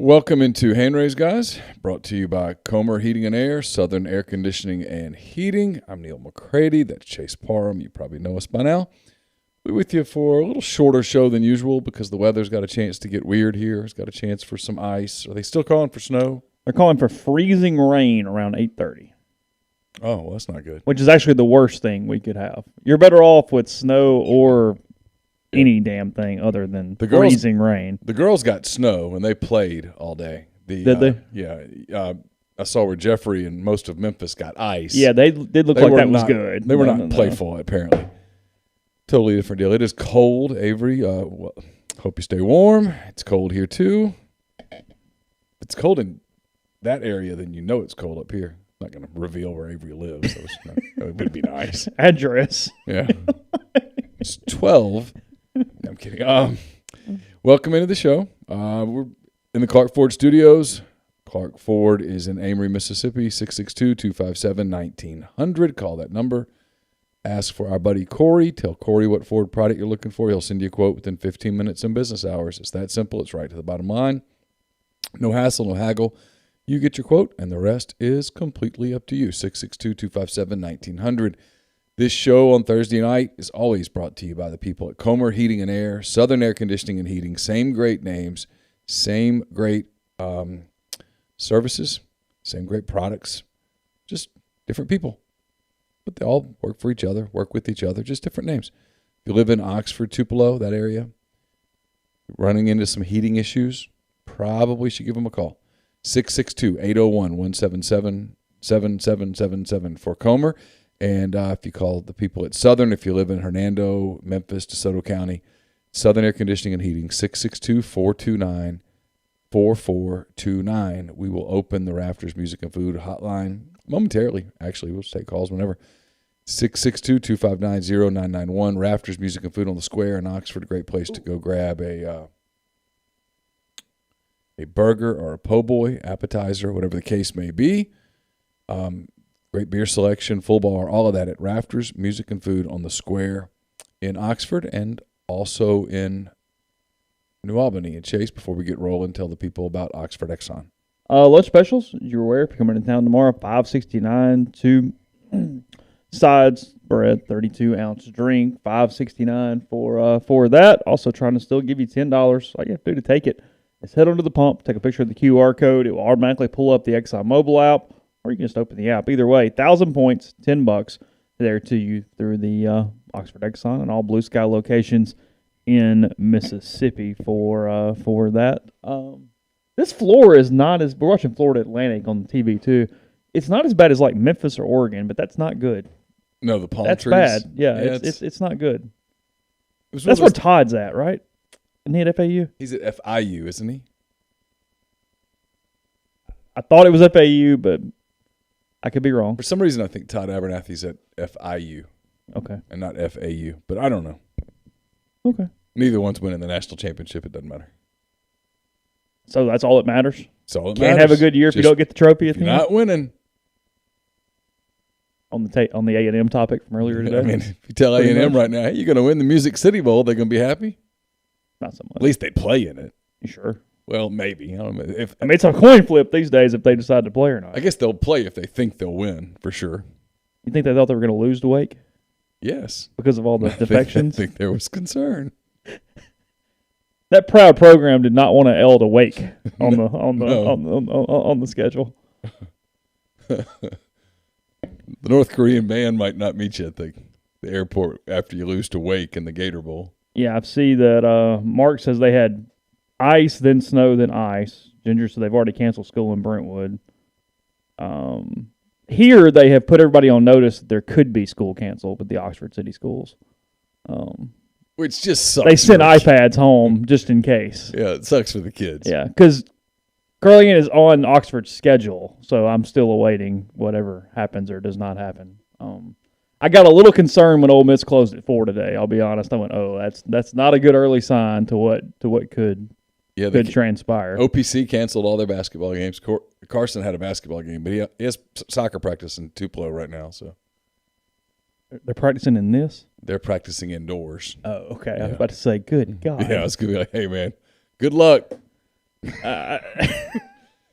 Welcome into Hand Raise, guys. Brought to you by Comer Heating and Air, Southern Air Conditioning and Heating. I'm Neal McCready. That's Chase Parham. You probably know us by now. We're with you for a little shorter show than usual because the weather's got a chance to get weird here. It's got a chance for some ice. Are they still calling for snow? They're calling for freezing rain around 8:30. Oh, well, that's not good. Which is actually the worst thing we could have. You're better off with snow or any damn thing other than freezing rain. The girls got snow, and they played all day. Did they? Yeah. I saw where Jeffrey and most of Memphis got ice. Yeah, they did look like that was good. They were not playful, apparently. Totally different deal. It is cold, Avery. Hope you stay warm. It's cold here, too. If it's cold in that area, then you know it's cold up here. I'm not going to reveal where Avery lives. So it would be nice. Address. Yeah. It's 12. No, I'm kidding. Welcome into the show. We're in the Clark Ford studios. Clark Ford is in Amory, Mississippi, 662-257-1900. Call that number. Ask for our buddy Corey. Tell Corey what Ford product you're looking for. He'll send you a quote within 15 minutes in business hours. It's that simple. It's right to the bottom line. No hassle, no haggle. You get your quote, and the rest is completely up to you. 662-257-1900. This show on Thursday night is always brought to you by the people at Comer Heating and Air, Southern Air Conditioning and Heating. Same great names, same great services, same great products, just different people. But they all work for each other, work with each other, just different names. If you live in Oxford, Tupelo, that area, running into some heating issues, probably should give them a call. 662-801-177-7777 for Comer. And if you call the people at Southern, if you live in Hernando, Memphis, DeSoto County, Southern Air Conditioning and Heating, 662-429-4429. We will open the Rafters Music and Food hotline momentarily. Actually, we'll just take calls whenever. 662-259-0991. Rafters Music and Food on the Square in Oxford. A great place to go grab a burger or a po' boy, appetizer, whatever the case may be. Great beer selection, full bar, all of that at Rafters Music and Food on the Square in Oxford and also in New Albany. And Chase, before we get rolling, tell the people about Oxford Exxon. Lunch specials, you're aware, if you're coming to town tomorrow, $5.69, 2 sides, bread, 32-ounce drink, $5.69 for that. Also trying to still give you $10. All you have to do to take it is head onto the pump, take a picture of the QR code. It will automatically pull up the Exxon mobile app, or you can just open the app. Either way, 1,000 points, $10 there to you through the Oxford Exxon and all Blue Sky locations in Mississippi for that. This floor is not as – we're watching Florida Atlantic on the TV too. It's not as bad as like Memphis or Oregon, but that's not good. No, the palm that's trees. That's bad. Yeah, it's not good. That's where Todd's at, right? Isn't he at FAU? He's at FIU, isn't he? I thought it was FAU, but – I could be wrong. For some reason, I think Todd Abernathy's at FIU. Okay. And not FAU, but I don't know. Okay. Neither one's winning the national championship. It doesn't matter. So that's all that matters? That's all that matters. Can't have a good year if you don't get the trophy at the end? You're not winning. On the A&M topic from earlier today? I mean, if you tell A&M right now, hey, you're going to win the Music City Bowl, they're going to be happy? Not so much. At least they play in it. You sure? Well, maybe. I don't know. It's a coin flip these days if they decide to play or not. I guess they'll play if they think they'll win, for sure. You think they thought they were going to lose to Wake? Yes. Because of all the defections? I think there was concern. That proud program did not want to L to Wake on the schedule. The North Korean band might not meet you at the airport after you lose to Wake in the Gator Bowl. Yeah, I see that Mark says they had ice, then snow, then ice. Ginger said they've already canceled school in Brentwood. Here, they have put everybody on notice that there could be school canceled with the Oxford City schools. Which just sucks. They sent iPads home just in case. Yeah, it sucks for the kids. Yeah, because Curling is on Oxford's schedule, so I'm still awaiting whatever happens or does not happen. I got a little concerned when Ole Miss closed at 4 today. I'll be honest. I went, that's not a good early sign to what could transpire. OPC canceled all their basketball games. Carson had a basketball game, but he has soccer practice in Tupelo right now. So they're practicing in this? They're practicing indoors. Oh, okay. Yeah. I was about to say, good God. Yeah, I was going to be like, hey, man, good luck.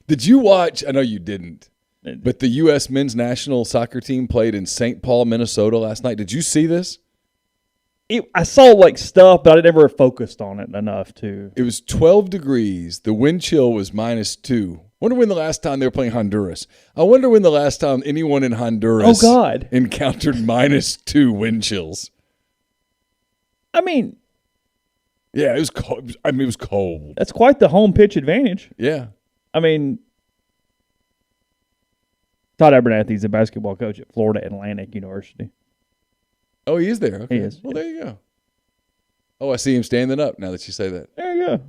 Did you watch? I know you didn't. But the U.S. men's national soccer team played in St. Paul, Minnesota last night. Did you see this? I saw like stuff, but I never focused on it enough to. It was 12 degrees. The wind chill was -2. Wonder when the last time they were playing Honduras. I wonder when the last time anyone in Honduras encountered -2 wind chills. I mean, yeah, it was cold. I mean, it was cold. That's quite the home pitch advantage. Yeah. I mean, Todd Abernathy's a basketball coach at Florida Atlantic University. Oh, he is there. Okay. He is. Well, there you go. Oh, I see him standing up now that you say that. There you go.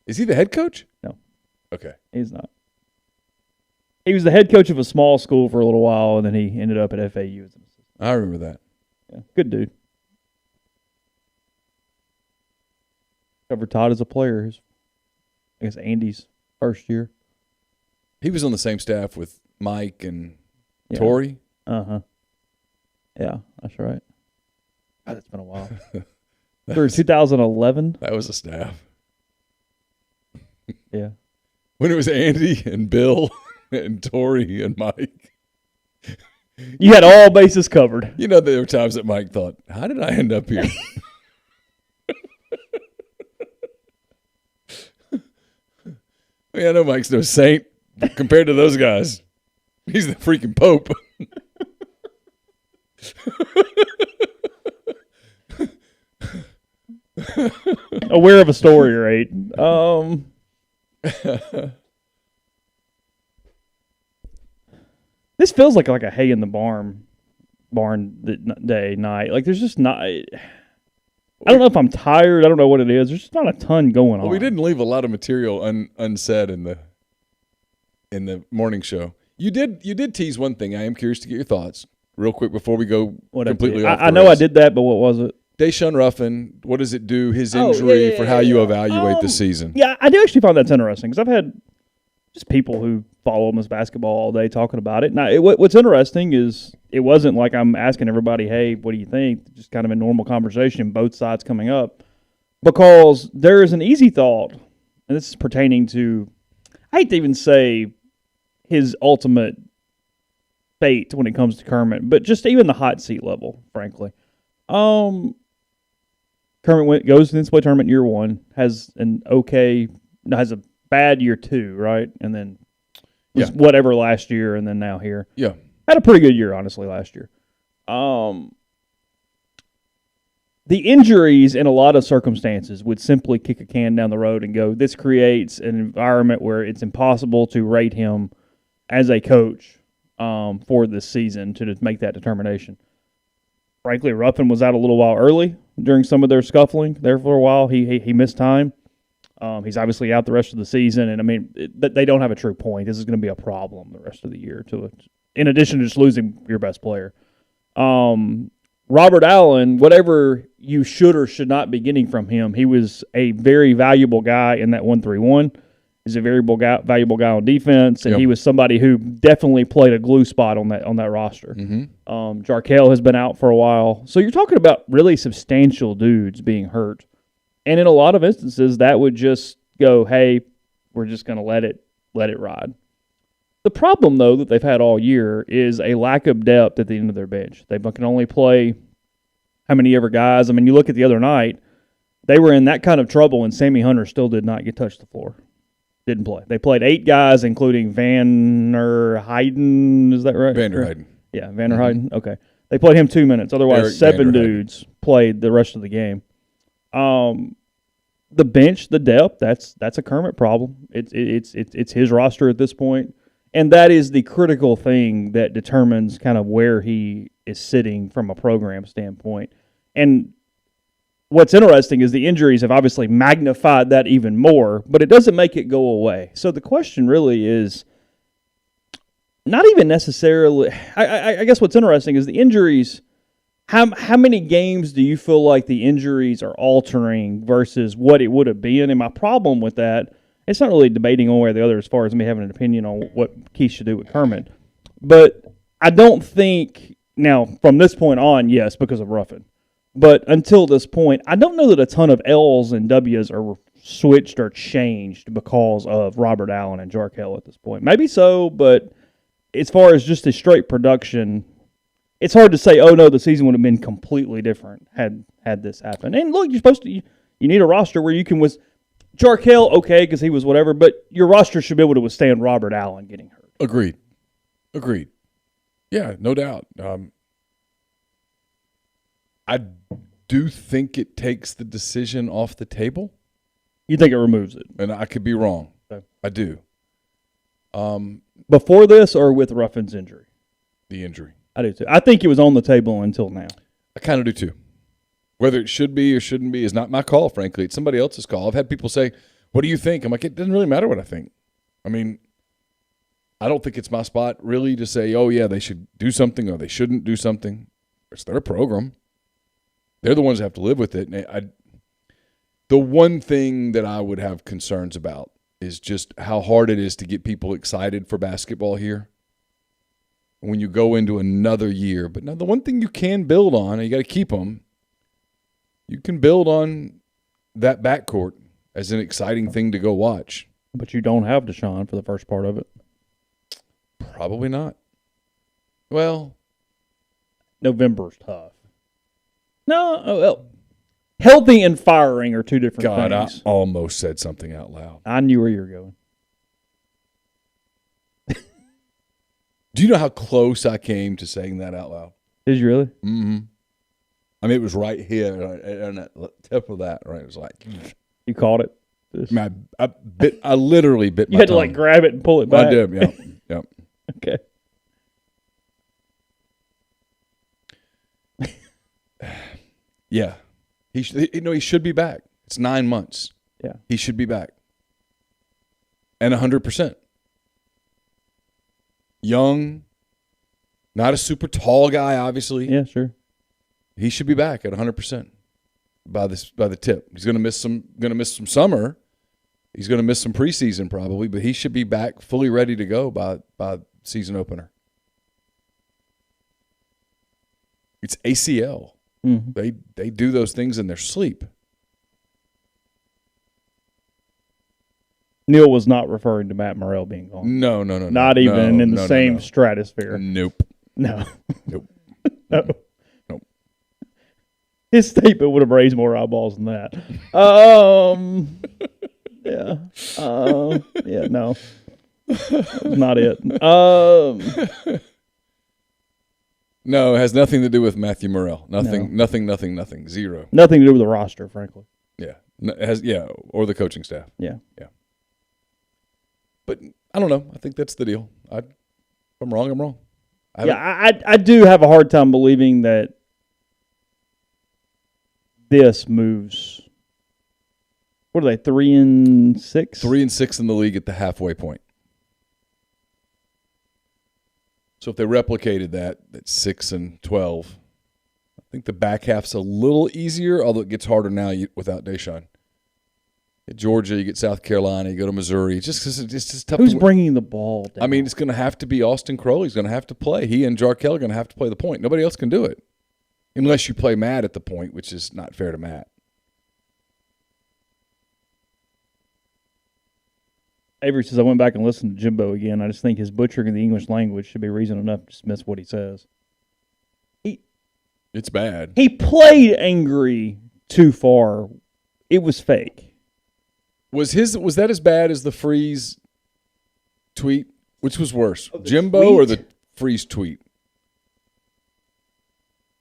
Is he the head coach? No. Okay. He's not. He was the head coach of a small school for a little while, and then he ended up at FAU as an assistant. I remember that. Yeah. Good dude. Covered Todd as a player. I guess Andy's first year. He was on the same staff with Mike and Tori. Uh-huh. Yeah, that's right. God, it's been a while. Through 2011. That was a staff. Yeah. When it was Andy and Bill and Tori and Mike. You had all bases covered. You know, there were times that Mike thought, how did I end up here? I mean, I know Mike's no saint compared to those guys. He's the freaking Pope. Aware of a story, right? This feels like a hay in the barn day night. Like there's just not. I don't know if I'm tired. I don't know what it is. There's just not a ton going on. Well, we didn't leave a lot of material unsaid in the morning show. You did tease one thing. I am curious to get your thoughts real quick before we go completely off the I know rails. I did that, but what was it? Daeshun Ruffin, what does it do, his injury, for how you evaluate the season? Yeah, I do actually find that's interesting because I've had just people who follow men's basketball all day talking about it. Now, what's interesting is it wasn't like I'm asking everybody, hey, what do you think? Just kind of a normal conversation, both sides coming up. Because there is an easy thought, and this is pertaining to, I hate to even say his ultimate fate when it comes to Kermit, but just even the hot seat level, frankly. Kermit goes to the NCAA tournament year one, has a bad year two, right? And then was whatever last year, and then now here. Yeah. Had a pretty good year, honestly, last year. The injuries in a lot of circumstances would simply kick a can down the road and go, this creates an environment where it's impossible to rate him as a coach for this season to make that determination. Frankly, Ruffin was out a little while early during some of their scuffling there for a while. He missed time. He's obviously out the rest of the season, and I mean they don't have a true point. This is going to be a problem the rest of the year. In addition to just losing your best player, Robert Allen, whatever you should or should not be getting from him, he was a very valuable guy in that 1-3-1. He's a very valuable guy on defense, and he was somebody who definitely played a glue spot on that roster. Mm-hmm. Jarkel has been out for a while, so you're talking about really substantial dudes being hurt, and in a lot of instances, that would just go, "Hey, we're just going to let it ride." The problem, though, that they've had all year is a lack of depth at the end of their bench. They can only play how many ever guys. I mean, you look at the other night, they were in that kind of trouble, and Sammy Hunter still did not get touched the floor. Didn't play. They played 8 guys, including Vanner Heiden. Is that right? Vanner Heiden. Yeah, Vanner Heiden. Okay. They played him 2 minutes. Otherwise, Eric 7 dudes played the rest of the game. The bench, the depth, that's a Kermit problem. It's his roster at this point. And that is the critical thing that determines kind of where he is sitting from a program standpoint. And what's interesting is the injuries have obviously magnified that even more, but it doesn't make it go away. So the question really is not even necessarily – I guess what's interesting is the injuries – how many games do you feel like the injuries are altering versus what it would have been? And my problem with that – it's not really debating one way or the other as far as me having an opinion on what Keith should do with Kermit. But I don't think – now, from this point on, yes, because of Ruffin. But until this point, I don't know that a ton of L's and W's are switched or changed because of Robert Allen and Jarkel at this point. Maybe so, but as far as just a straight production, it's hard to say, oh, no, the season would have been completely different had this happened. And look, you're supposed to – you need a roster where you can – Jarkel, okay, because he was whatever, but your roster should be able to withstand Robert Allen getting hurt. Agreed. Yeah, no doubt. I do think it takes the decision off the table. You think it removes it? And I could be wrong. Okay. I do. Before this or with Ruffin's injury? The injury. I do too. I think it was on the table until now. I kind of do too. Whether it should be or shouldn't be is not my call, frankly. It's somebody else's call. I've had people say, what do you think? I'm like, it doesn't really matter what I think. I mean, I don't think it's my spot really to say, oh, yeah, they should do something or they shouldn't do something. It's their program. They're the ones that have to live with it. And the one thing that I would have concerns about is just how hard it is to get people excited for basketball here when you go into another year. But now the one thing you can build on, and you got to keep them, you can build on that backcourt as an exciting thing to go watch. But you don't have Daeshun for the first part of it. Probably not. Well, November's tough. No, well, healthy and firing are two different things. I almost said something out loud. I knew where you were going. Do you know how close I came to saying that out loud? Did you really? Mm-hmm. I mean, it was right here on the tip of that. Right, it was like you caught it. I literally bit. You had to like grab it and pull it back. I did. Yeah. Yep. Okay. Yeah, he should be back. It's 9 months. Yeah, he should be back, and 100%. Young, not a super tall guy, obviously. Yeah, sure. He should be back at 100% by the tip. He's going to miss some summer. He's going to miss some preseason probably, but he should be back fully ready to go by season opener. It's ACL. Mm-hmm. They do those things in their sleep. Neal was not referring to Matt Morrell being gone. No. Not even in the same stratosphere. Nope. No. Nope. No. Nope. His statement would have raised more eyeballs than that. Yeah. Yeah, no. That was not it. No, it has nothing to do with Matthew Morrell. Nothing. Zero. Nothing to do with the roster, frankly. Yeah. Or the coaching staff. Yeah. But I don't know. I think that's the deal. If I'm wrong, I'm wrong. I do have a hard time believing that this moves. What are they, 3-6? 3-6 in the league at the halfway point. So if they replicated that, that's 6-12. I think the back half's a little easier, although it gets harder now without Daeshun. At Georgia, you get South Carolina, you go to Missouri. It's just tough. Who's bringing the ball down? I mean, it's going to have to be Austin Crowley's going to have to play. He and Jarkel are going to have to play the point. Nobody else can do it unless you play Matt at the point, which is not fair to Matt. Avery says, I went back and listened to Jimbo again. I just think his butchering of the English language should be reason enough to dismiss what he says. It's bad. He played angry too far. It was fake. Was that as bad as the Freeze tweet? Which was worse, Jimbo tweet? or the Freeze tweet?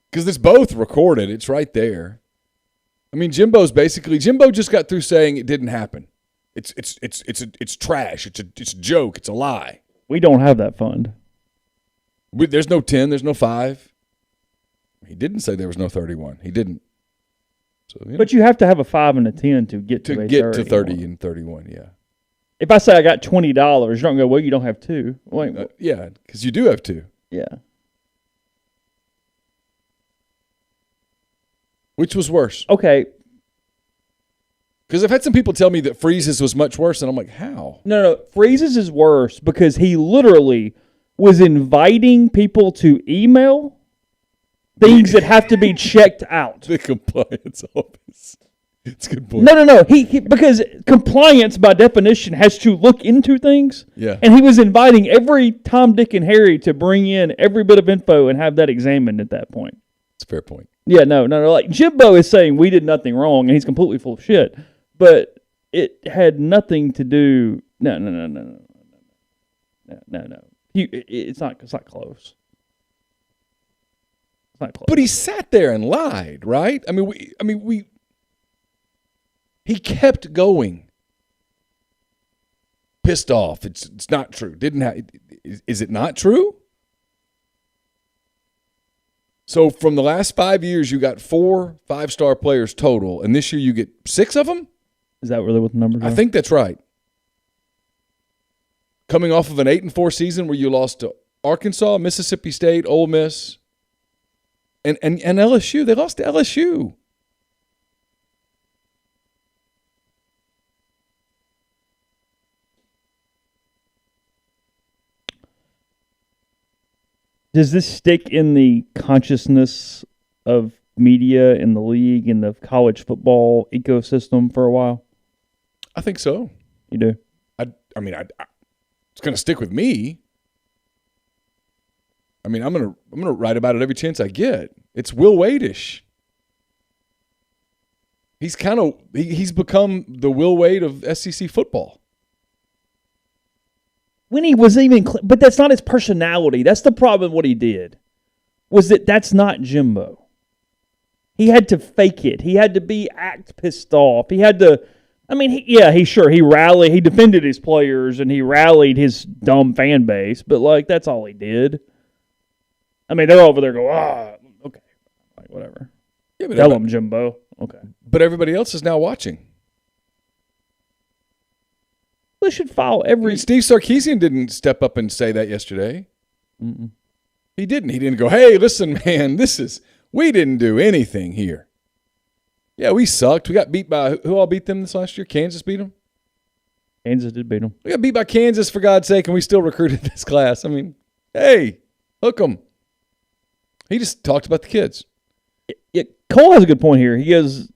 Because it's both recorded. It's right there. I mean, Jimbo just got through saying it didn't happen. It's trash. It's a joke. It's a lie. We don't have that fund. There's no 10. There's no 5. He didn't say there was no 31. He didn't. So, but you have to have a 5 and a 10 to get to 30 and 31. Yeah. If I say I got $20, you're not going to go, well, you don't have 2. Wait, yeah, because you do have 2. Yeah. Which was worse? Okay. Because I've had some people tell me that Freeze's was much worse, and I'm like, how? No. Freeze's is worse because he literally was inviting people to email things that have to be checked out. The compliance office. It's a good point. No. He because compliance by definition has to look into things. Yeah. And he was inviting every Tom, Dick, and Harry to bring in every bit of info and have that examined at that point. It's a fair point. Yeah, no. Like Jimbo is saying we did nothing wrong and he's completely full of shit. But it had nothing to do. No. It's not close. It's not close. But he sat there and lied, right? He kept going. Pissed off. It's not true. Is it not true? So from the last 5 years, you got 4 5-star players total, and this year you get 6 of them? Is that really what the numbers are? I think that's right. Coming off of an 8-4 season where you lost to Arkansas, Mississippi State, Ole Miss, and LSU. They lost to LSU. Does this stick in the consciousness of media in the league and the college football ecosystem for a while? I think so. You do? It's going to stick with me. I'm going to write about it every chance I get. It's Will Wade-ish. He's become the Will Wade of SEC football. When he was but that's not his personality. That's the problem. What he did was that's not Jimbo. He had to fake it. He had to act pissed off. He had to. He rallied. He defended his players and he rallied his dumb fan base. But that's all he did. They're over there going, okay, whatever. Yeah, tell him, Jimbo. Okay, but everybody else is now watching. They should follow Steve Sarkisian didn't step up and say that yesterday. Mm-mm. He didn't. He didn't go, hey, listen, man, we didn't do anything here. Yeah, we sucked. We got beat by, who all beat them this last year? Kansas beat them? Kansas did beat them. We got beat by Kansas, for God's sake, and we still recruited this class. Hey, hook them. He just talked about the kids. Yeah, Cole has a good point here. He goes,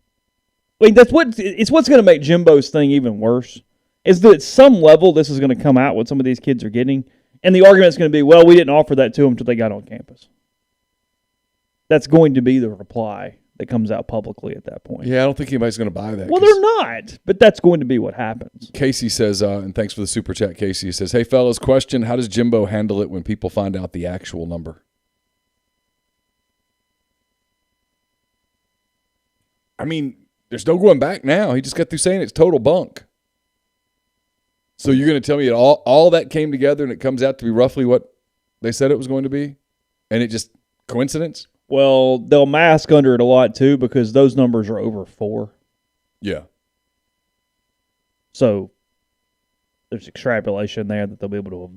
it's what's going to make Jimbo's thing even worse. Is that at some level this is going to come out what some of these kids are getting, and the argument's going to be, well, we didn't offer that to them until they got on campus. That's going to be the reply that comes out publicly at that point. Yeah, I don't think anybody's going to buy that. Well, they're not, but that's going to be what happens. Casey says, and thanks for the super chat, Casey. He says, hey, fellas, question, how does Jimbo handle it when people find out the actual number? There's no going back now. He just got through saying it's total bunk. So you're going to tell me all that came together and it comes out to be roughly what they said it was going to be? And it just coincidence? Well, they'll mask under it a lot too because those numbers are over 4. Yeah. So there's extrapolation there that they'll be able to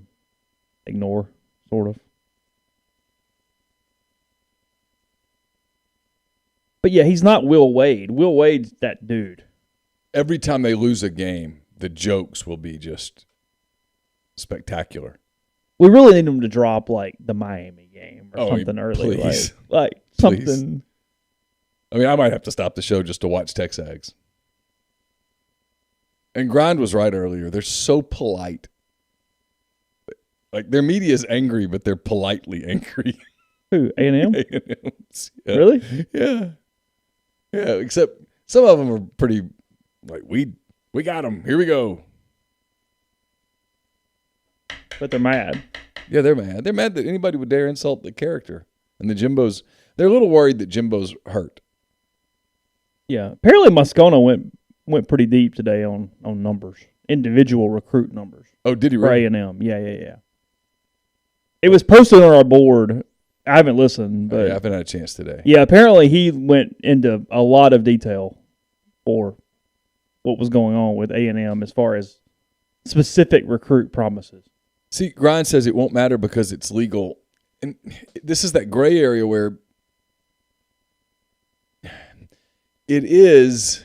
ignore, sort of. But yeah, he's not Will Wade. Will Wade's that dude. Every time they lose a game, the jokes will be just spectacular. We really need them to drop the Miami game or something early. Please. Like something. Please. I might have to stop the show just to watch Texags. And Grind was right earlier. They're so polite. Their media is angry, but they're politely angry. Who? A&M? A&Ms. Yeah. Really? Yeah. Yeah, except some of them are pretty we got them. Here we go. But they're mad. Yeah, they're mad. They're mad that anybody would dare insult the character. And they're a little worried that Jimbo's hurt. Yeah. Apparently Moscona went pretty deep today on numbers. Individual recruit numbers. Oh, did he for really? A&M. Yeah. It was posted on our board. I haven't listened, but I haven't had a chance today. Yeah, apparently he went into a lot of detail for what was going on with A&M as far as specific recruit promises. See, Grind says it won't matter because it's legal. And this is that gray area where it is.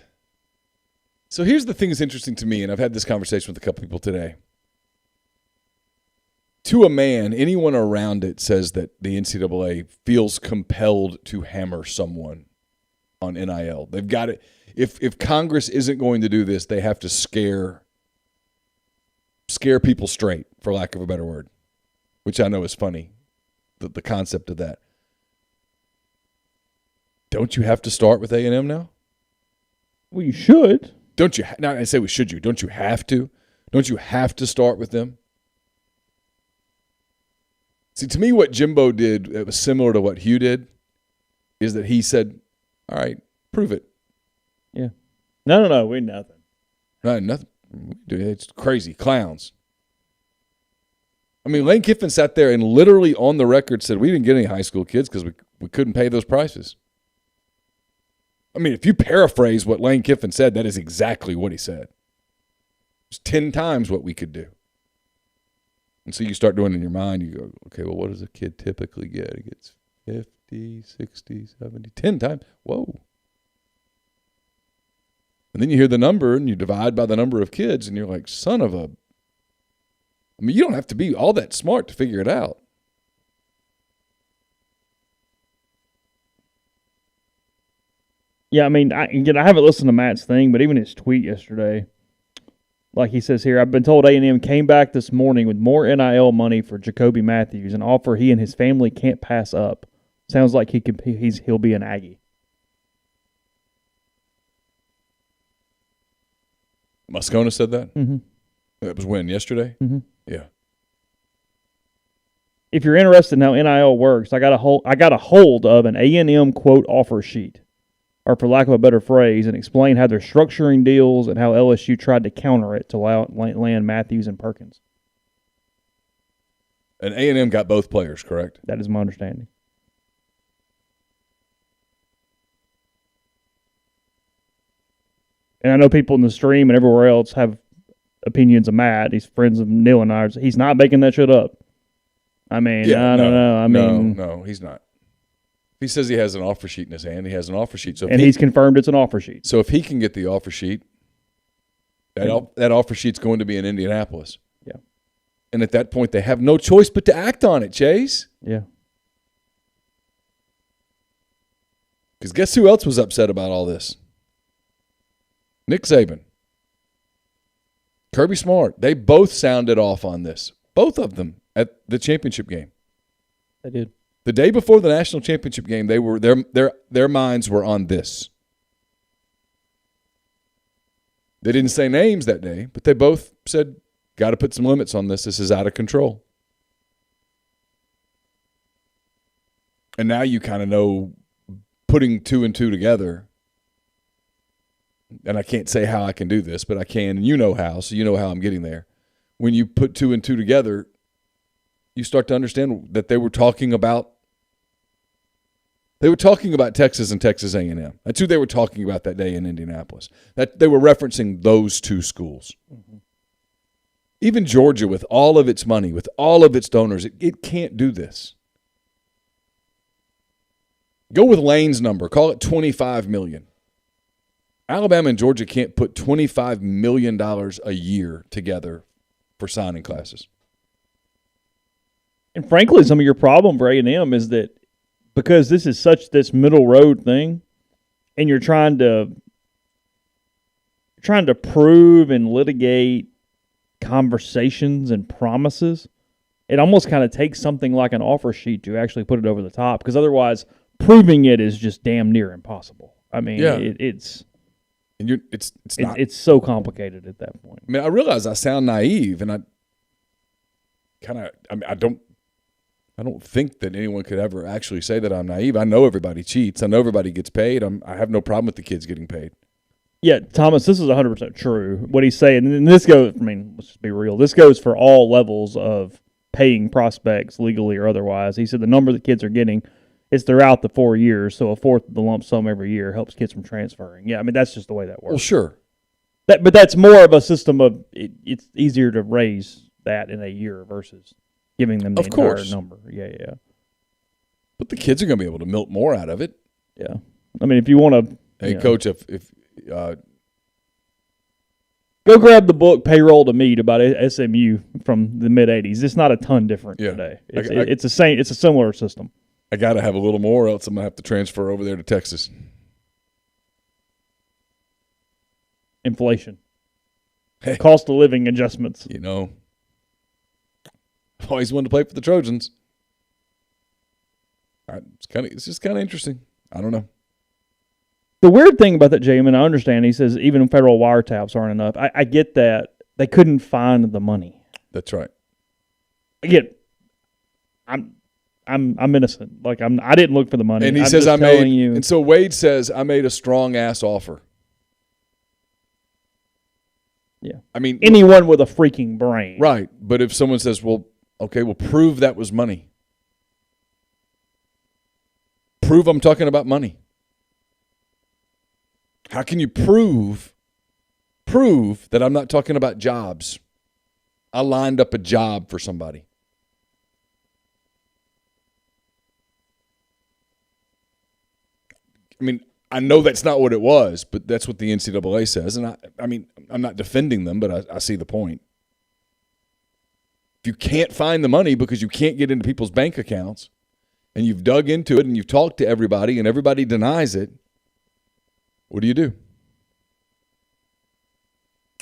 So here's the thing that's interesting to me, and I've had this conversation with a couple people today. to a man, anyone around it says that the NCAA feels compelled to hammer someone on NIL. They've got it. If Congress isn't going to do this, they have to scare people straight, for lack of a better word, which I know is funny, the concept of that. Don't you have to start with A&M now? Well, you should. Don't you? Now I say, well, should you? Don't you have to? Don't you have to start with them? See, to me, what Jimbo did, it was similar to what Hugh did, is that he said, all right, prove it. Yeah. No, we nothing. No, nothing. It's crazy. Clowns. I mean, Lane Kiffin sat there and literally on the record said, we didn't get any high school kids because we couldn't pay those prices. I mean, if you paraphrase what Lane Kiffin said, that is exactly what he said. It's 10 times what we could do. And so you start doing it in your mind, you go, okay, well, what does a kid typically get? He gets 50, 60, 70, 10 times. Whoa. And then you hear the number and you divide by the number of kids and you're like, son of a. I mean, you don't have to be all that smart to figure it out. Yeah, I mean, I haven't listened to Matt's thing, but even his tweet yesterday, like he says here, I've been told A&M came back this morning with more NIL money for Jacoby Matthews, an offer he and his family can't pass up. Sounds like he'll be an Aggie. Moscona said that? Mm-hmm. That was when? Yesterday? Mm-hmm. Yeah. If you're interested in how NIL works, I got a hold of an A&M quote offer sheet, or for lack of a better phrase, and explain how they're structuring deals and how LSU tried to counter it to land Matthews and Perkins. And A&M got both players, correct? That is my understanding. And I know people in the stream and everywhere else have opinions of Matt. He's friends of Neal and I. He's not making that shit up. I mean, yeah, I don't know. No, he's not. He says he has an offer sheet in his hand. He has an offer sheet. And he's confirmed it's an offer sheet. So if he can get the offer sheet, that offer sheet's going to be in Indianapolis. Yeah. And at that point, they have no choice but to act on it, Chase. Yeah. Because guess who else was upset about all this? Nick Saban. Kirby Smart. They both sounded off on this. Both of them at the championship game. They did. The day before the national championship game, they were their minds were on this. They didn't say names that day, but they both said, got to put some limits on this. This is out of control. And now you kind of know, putting two and two together, and I can't say how I can do this, but I can, and you know how, so you know how I'm getting there. When you put two and two together, you start to understand that they were talking about Texas and Texas A&M. That's who they were talking about that day in Indianapolis. That they were referencing those two schools. Mm-hmm. Even Georgia, with all of its money, with all of its donors, it can't do this. Go with Lane's number. Call it $25 million. Alabama and Georgia can't put $25 million a year together for signing classes. And frankly, some of your problem for A&M is that because this is such this middle road thing, and you're trying to prove and litigate conversations and promises, it almost kind of takes something like an offer sheet to actually put it over the top, because otherwise proving it is just damn near impossible. I mean, yeah. It's not. It's so complicated at that point. I mean, I realize I sound naive, and I don't think that anyone could ever actually say that I'm naive. I know everybody cheats. I know everybody gets paid. I have no problem with the kids getting paid. Yeah, Thomas, this is 100% true. What he's saying, and this goes, I mean, let's just be real. This goes for all levels of paying prospects, legally or otherwise. He said the number the kids are getting is throughout the 4 years, so a fourth of the lump sum every year helps kids from transferring. Yeah, I mean, that's just the way that works. Well, sure. But that's more of a system of it's easier to raise that in a year versus giving them the entire number. Yeah. But the kids are going to be able to milk more out of it. Yeah. I mean, if you want to... Hey, Coach, if Go grab the book Payroll to Meet about SMU from the mid-'80s. It's not a ton different today. It's a similar system. I got to have a little more, else I'm going to have to transfer over there to Texas. Inflation. Hey. Cost of living adjustments. You know, I've always wanted to play for the Trojans. It's just kind of interesting. I don't know. The weird thing about that, Jamin, I understand. He says even federal wiretaps aren't enough. I get that they couldn't find the money. That's right. Again, I'm innocent. Like I didn't look for the money. And he says and so Wade says I made a strong ass offer. Yeah. I mean, anyone with a freaking brain. Right. But if someone says, well, okay, well, prove that was money. Prove I'm talking about money. How can you prove that I'm not talking about jobs? I lined up a job for somebody. I mean, I know that's not what it was, but that's what the NCAA says. And I mean, I'm not defending them, but I see the point. If you can't find the money because you can't get into people's bank accounts and you've dug into it and you've talked to everybody and everybody denies it, what do you do?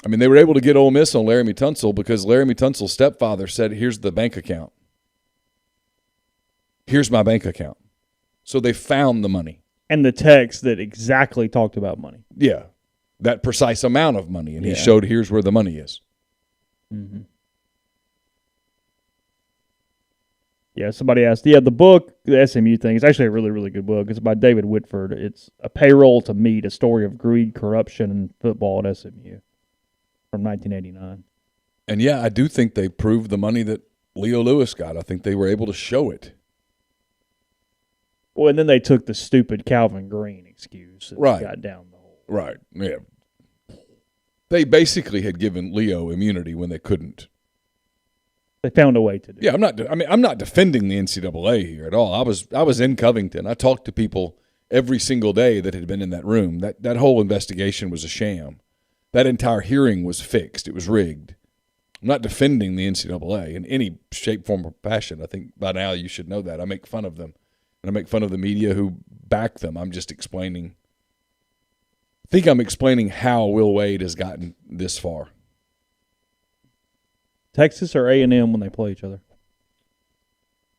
I mean, they were able to get Ole Miss on Laramie Tunsil because Laramie Tunsil's stepfather said, here's the bank account. Here's my bank account. So they found the money. And the text that exactly talked about money. Yeah, that precise amount of money. And he showed here's where the money is. Mm-hmm. Yeah, somebody asked, the book, the SMU thing, it's actually a really, really good book. It's by David Whitford. It's A Payroll to Meet, a story of greed, corruption, and football at SMU from 1989. And, yeah, I do think they proved the money that Leo Lewis got. I think they were able to show it. Well, and then they took the stupid Calvin Green excuse and got down the hole. Right, yeah. They basically had given Leo immunity when they couldn't. They found a way to do it. Yeah, I'm not defending the NCAA here at all. I was in Covington. I talked to people every single day that had been in that room. That whole investigation was a sham. That entire hearing was fixed. It was rigged. I'm not defending the NCAA in any shape, form, or fashion. I think by now you should know that. I make fun of them. And I make fun of the media who back them. I'm just explaining. I think I'm explaining how Will Wade has gotten this far. Texas or A&M when they play each other?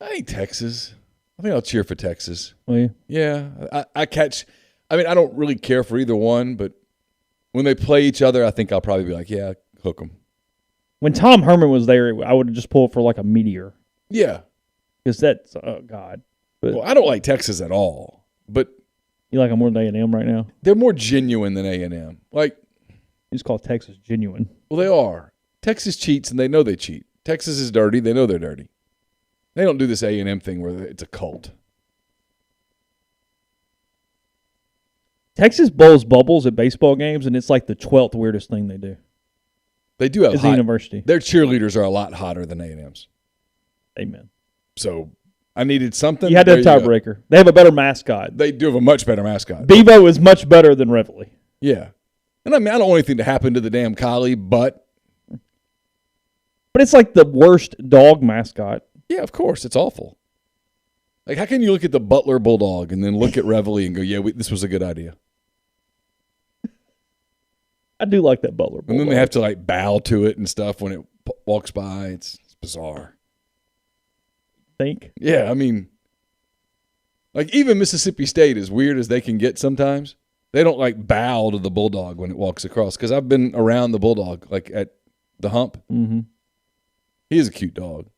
I think Texas. I think I'll cheer for Texas. Will you? Yeah. I don't really care for either one, but when they play each other, I think I'll probably be like, yeah, hook them. When Tom Herman was there, I would have just pulled for like a meteor. Yeah. Because that's, oh, God. But, well, I don't like Texas at all, but you like them more than A&M right now? They're more genuine than A&M. Like, you just call Texas genuine. Well, they are. Texas cheats, and they know they cheat. Texas is dirty. They know they're dirty. They don't do this A&M thing where it's a cult. Texas blows bubbles at baseball games, and it's like the 12th weirdest thing they do. They do have a university. Their cheerleaders are a lot hotter than A&M's. Amen. So I needed something. You had to have tiebreaker. They have a better mascot. They do have a much better mascot. Bevo is much better than Reveille. Yeah. And I mean, I don't want anything to happen to the damn collie, but it's like the worst dog mascot. Yeah, of course. It's awful. Like, how can you look at the Butler Bulldog and then look at Reveille and go, yeah, this was a good idea? I do like that Butler Bulldog. And then they have to, like, bow to it and stuff when it walks by. It's bizarre. Think? Yeah, I mean, like, even Mississippi State, as weird as they can get sometimes, they don't, like, bow to the Bulldog when it walks across. Because I've been around the Bulldog, like, at the hump. Mm-hmm. He is a cute dog.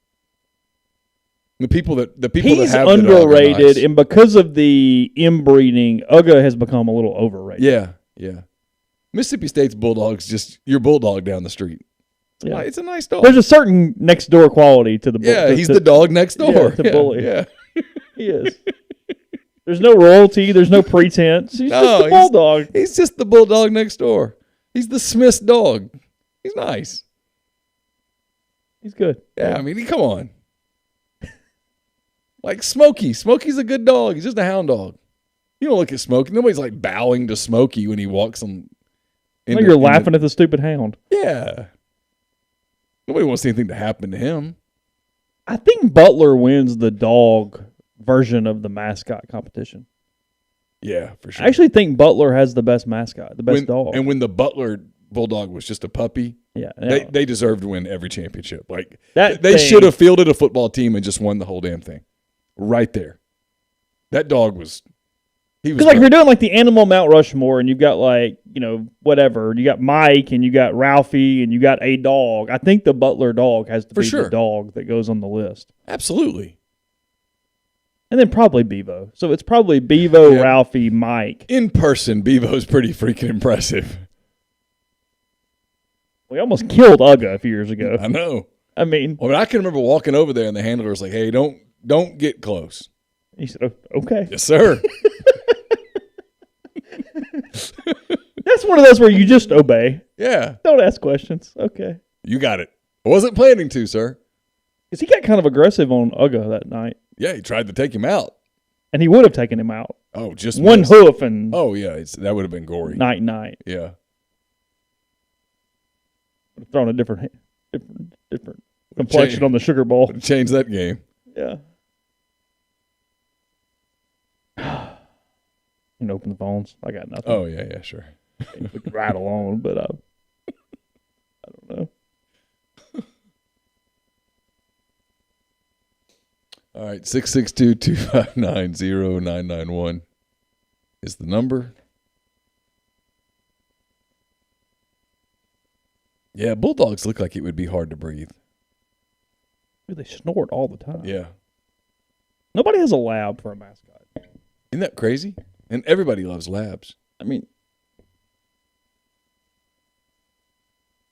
The people that He's have underrated, the dog are nice. And because of the inbreeding, Uga has become a little overrated. Yeah. Mississippi State's Bulldog's just your Bulldog down the street. It's a nice dog. There's a certain next door quality to the Bulldog. Yeah, he's the dog next door. To Bully. Yeah. He is. There's no royalty. There's no pretense. He's just the Bulldog. He's just the Bulldog next door. He's the Smith's dog. He's nice. He's good. Yeah, I mean, come on. Like Smokey. Smokey's a good dog. He's just a hound dog. You don't look at Smokey. Nobody's like bowing to Smokey when he walks on. You're laughing at the stupid hound. Yeah. Nobody wants anything to happen to him. I think Butler wins the dog version of the mascot competition. Yeah, for sure. I actually think Butler has the best mascot, the best dog. And when the Butler Bulldog was just a puppy, they deserved to win every championship. Like they should have fielded a football team and just won the whole damn thing. Right there. That dog was because like if you're doing like the animal Mount Rushmore and you've got like, whatever, you got Mike and you got Ralphie and you got a dog. I think the Butler dog has to be the dog that goes on the list. Absolutely. And then probably Bevo. So it's probably Bevo, Ralphie, Mike. In person, Bevo's pretty freaking impressive. We almost killed Ugga a few years ago. I know. I mean, I can remember walking over there and the handler was like, "Hey, don't get close." He said, "Okay." Yes, sir. That's one of those where you just obey. Yeah. Don't ask questions. Okay. You got it. I wasn't planning to, sir. Because he got kind of aggressive on Ugga that night. Yeah, he tried to take him out. And he would have taken him out. Oh, just one missed. hoof and... Oh, yeah, that would have been gory. Night. Yeah. Would have thrown a different complexion on the sugar bowl. Change that game. Yeah. You can open the phones. I got nothing. Oh, yeah, sure. We could ride along, but I don't know. All right, 662-259-0991 is the number. Yeah, bulldogs look like it would be hard to breathe. They snort all the time. Yeah. Nobody has a lab for a mascot. Isn't that crazy? And everybody loves labs. I mean,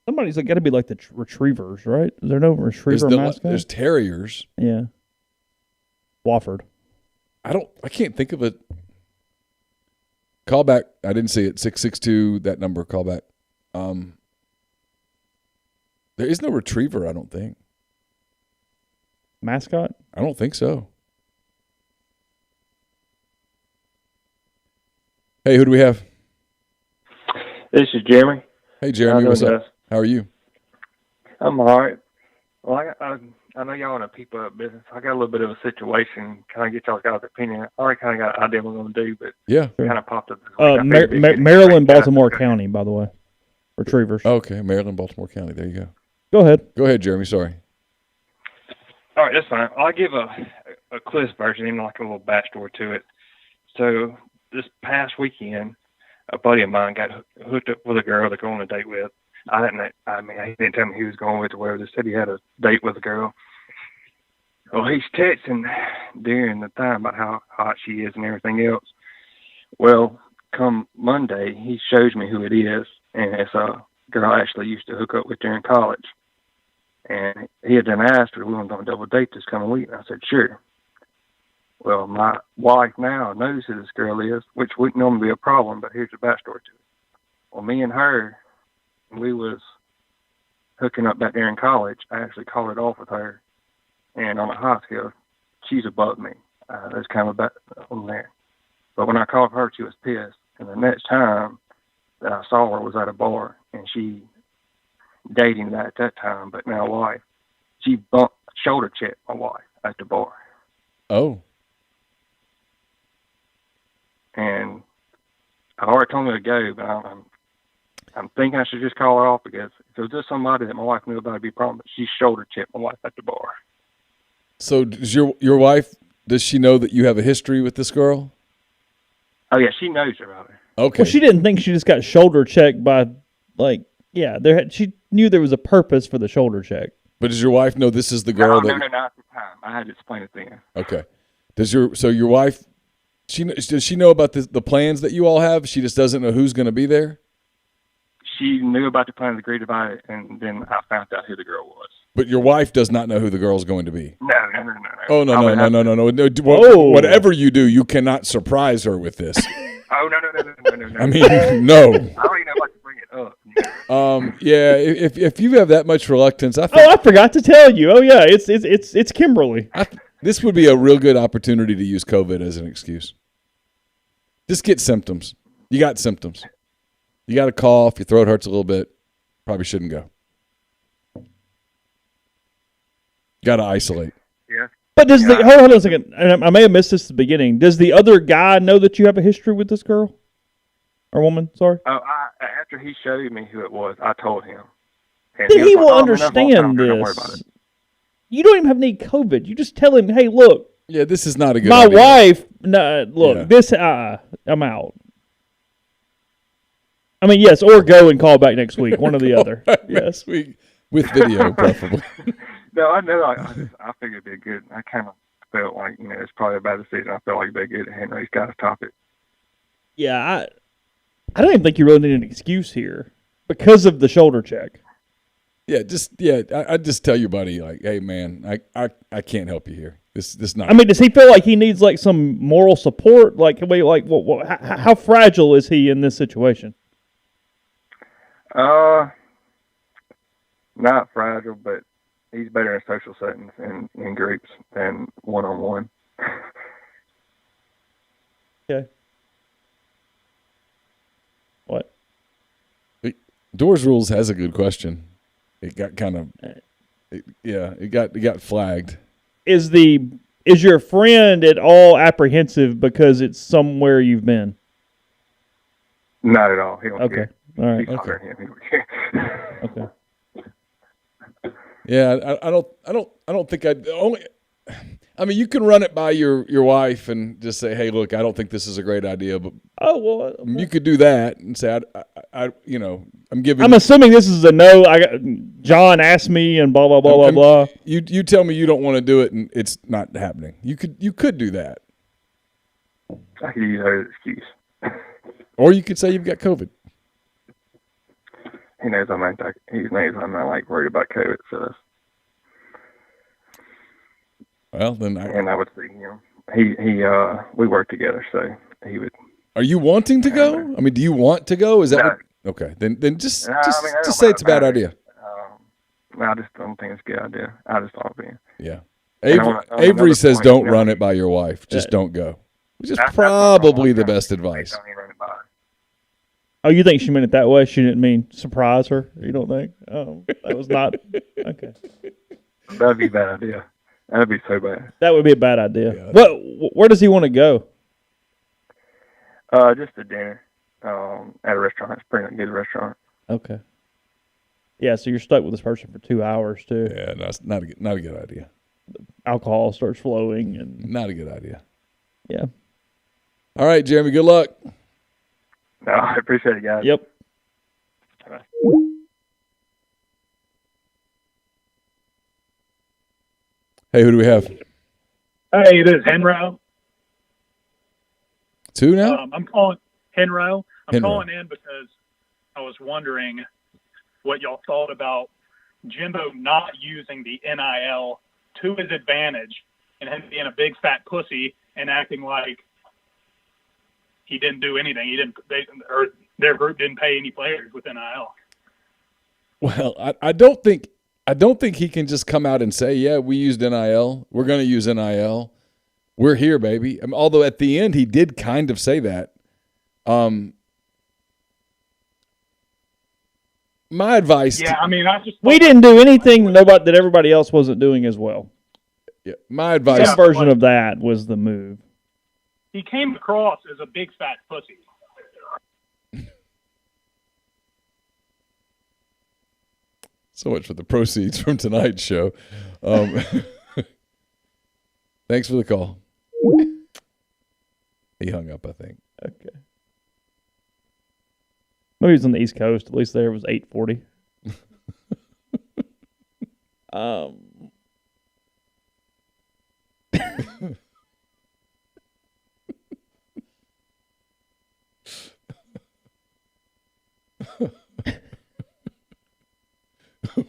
somebody's got to be like the retrievers, right? Is there no retriever mascot? There's terriers. Yeah. Wofford. I can't think of it. Call back. I didn't see it. 662, that number, call back. There is no retriever, I don't think. Mascot? I don't think so. Hey, who do we have? This is Jeremy. Hey, Jeremy, what's up? How are you? I'm all right. Well, I know y'all in a people business. I got a little bit of a situation. Can I get y'all's guys' opinion? I already kind of got an idea what we're going to do, but kind of popped up. Maryland, Baltimore County, by the way. Retrievers. Okay, Maryland, Baltimore County. There you go. Go ahead. Go ahead, Jeremy. Sorry. All right, that's fine. I'll give a Cliff's version, even like a little backstory to it. So this past weekend, a buddy of mine got hooked up with a girl to go on a date with. He didn't tell me he was going with or whatever. Just said he had a date with a girl. Well, he's texting during the time about how hot she is and everything else. Well, come Monday, he shows me who it is, and it's a girl I actually used to hook up with during college. And he had then asked her, we want to go on a double date this coming week. And I said, sure. Well, my wife now knows who this girl is, which wouldn't normally be a problem, but here's the backstory to it. Well, me and her, we was hooking up back there in college. I actually called it off with her. And on a high scale, she's above me. There's kind of a back on there. But when I called her, she was pissed. And the next time that I saw her was at a bar, and she dating that at that time, but now wife. She shoulder checked my wife at the bar. Oh. And I already told her to go, but I'm thinking I should just call her off because if it was just somebody that my wife knew about, it'd be a problem. But she shoulder checked my wife at the bar. So does your wife, does she know that you have a history with this girl? Oh, yeah, she knows about her. Okay. Well, she didn't think she just got shoulder checked by, she knew there was a purpose for the shoulder check. But does your wife know this is the girl? No, not at the time. I had to explain it then. Okay. Your wife, does she know about the plans that you all have? She just doesn't know who's going to be there? She knew about the plans, agreed about it, and then I found out who the girl was. But your wife does not know who the girl's going to be? No. Oh, no. Whatever you do, you cannot surprise her with this. Oh, no. I mean, no. I don't even know if I can bring it up. Yeah, if you have that much reluctance, I think... Oh, I forgot to tell you. Oh, yeah, it's Kimberly. This would be a real good opportunity to use COVID as an excuse. Just get symptoms. You got symptoms. You got a cough, your throat hurts a little bit, probably shouldn't go. Got to isolate. Yeah. But does hold on a second, and I may have missed this at the beginning. Does the other guy know that you have a history with this girl? Or woman, sorry? After he showed me who it was, I told him. And Then he was will like, "Oh, man, that's all understand time. Don't worry about this. it." You don't even have any COVID. You just tell him, hey, look, Yeah, this is not a good my idea. wife, look, Yeah. this, I'm out. I mean, yes, or go and call back next week, one or the other. Yes. Next week with video, preferably. No, I know. I figured it'd be good. I kind of felt like, it's probably a bad decision. I felt like it'd be good to handle these guys' topic. Yeah, I don't even think you really need an excuse here because of the shoulder check. I just tell your buddy, like, hey man, I can't help you here. This not. I mean, does he feel like he needs like some moral support? Like, how fragile is he in this situation? Not fragile, but he's better in social settings and in groups than one-on-one. Okay. What? Doors Rules has a good question. It got kind of, it got flagged. Is your friend at all apprehensive because it's somewhere you've been? Not at all. He don't Okay. care. All right. He's hollering at him. He don't care. Okay. Yeah, I don't think I'd only. I mean, you can run it by your wife and just say, hey, look, I don't think this is a great idea, but you could do that and say, I'm giving. I'm assuming this is a no. John asked me and blah blah blah blah blah. You tell me you don't want to do it and it's not happening. You could do that, I could use that as an excuse. or you could say you've got COVID. He knows I'm not like worried about COVID, so that's. Well, then And I would see him. We work together, so he would. Are you wanting to go? I mean, do you want to go? Is that No. okay? Then just No, I mean, I don't say it's a bad mind. idea. No, I just don't think it's a good idea. I just thought it'd be. Yeah. And on Avery another says point, don't run it by your wife. Just don't go. Which is That's probably the what I'm best trying to advice. say. Don't even run it by. Oh, you think she meant it that way? She didn't mean surprise her? You don't think? Oh, that was not okay. That'd be a bad idea. That'd be so bad. That would be a bad idea. Yeah. Where does he want to go? Just a dinner at a restaurant. It's a pretty good restaurant. Okay. Yeah, so you're stuck with this person for 2 hours too. Yeah, no, it's not a good idea. Alcohol starts flowing and Not a good idea. yeah. All right, Jeremy, good luck. No, I appreciate it, guys. Yep. Hey, who do we have? Hey, this is Henro. Two now? I'm calling Henro. I'm Henro. calling in because I was wondering what y'all thought about Jimbo not using the NIL to his advantage and him being a big fat pussy and acting like he didn't do anything. Their group didn't pay any players with NIL. Well, I don't think he can just come out and say, yeah, we used NIL. We're going to use NIL. We're here, baby. Although at the end he did kind of say that. My advice. Yeah, I mean, We didn't do anything that everybody else wasn't doing as well. Yeah, my advice. Some version of that was the move. he came across as a big fat pussy. So much for the proceeds from tonight's show. Thanks for the call. He hung up, I think. Okay. Maybe it's on the East Coast. At least there it was 8:40.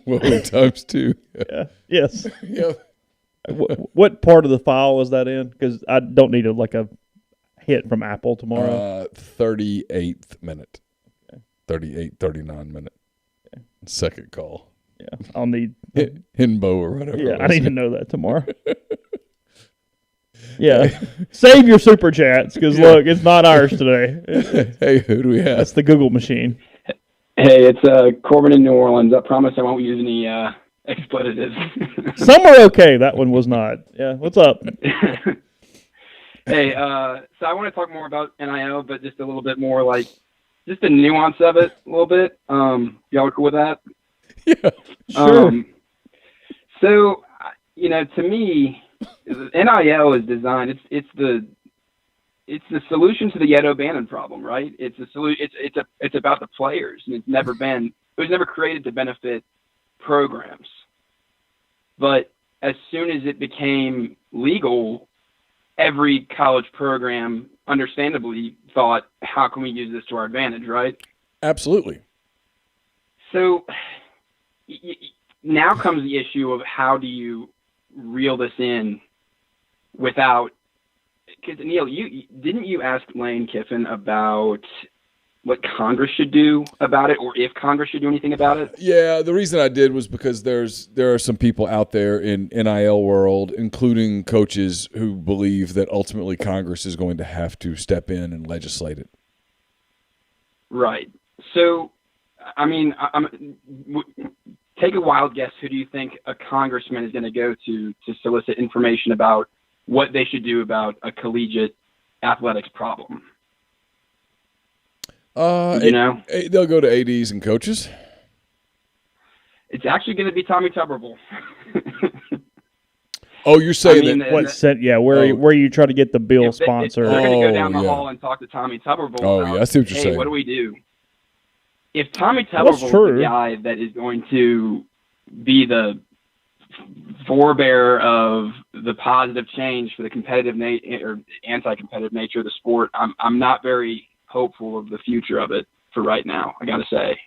Well, times two. Yeah. Yes. Yep. What part of the file was that in? Because I don't need a hit from Apple tomorrow. 38th minute. Okay. 38, 39 minute. Okay. Second call. Yeah, I'll need. Hinbo or whatever. Yeah, I need to know that tomorrow. Yeah, save your super chats because look, it's not ours today. Hey, who do we have? That's the Google machine. Hey, it's Corbin in New Orleans. I promise I won't use any expletives. Some are okay. That one was not. Yeah. What's up? Hey, so I want to talk more about NIL, but just a little bit more like just the nuance of it a little bit. Y'all are cool with that? Yeah. Sure. So, to me, NIL is designed. It's the solution to the Ed O'Bannon problem, right? It's a solution. It's about the players, and it was never created to benefit programs. But as soon as it became legal, every college program, understandably, thought, "How can we use this to our advantage?" Right? Absolutely. So now comes the issue of how do you reel this in without. Because Neal, didn't you ask Lane Kiffin about what Congress should do about it, or if Congress should do anything about it? Yeah, the reason I did was because there are some people out there in NIL world, including coaches, who believe that ultimately Congress is going to have to step in and legislate it. Right. So, I mean, take a wild guess. Who do you think a congressman is going to go to solicit information about what they should do about a collegiate athletics problem? They'll go to ADs and coaches. It's actually going to be Tommy Tuberville. Oh, you're saying where you try to get the bill sponsor. They're going to go down the hall and talk to Tommy Tuberville. I see what you're saying. What do we do? If Tommy Tuberville is the guy that is going to be the forebearer of the positive change for the competitive or anti-competitive nature of the sport, I'm not very hopeful of the future of it for right now, I got to say.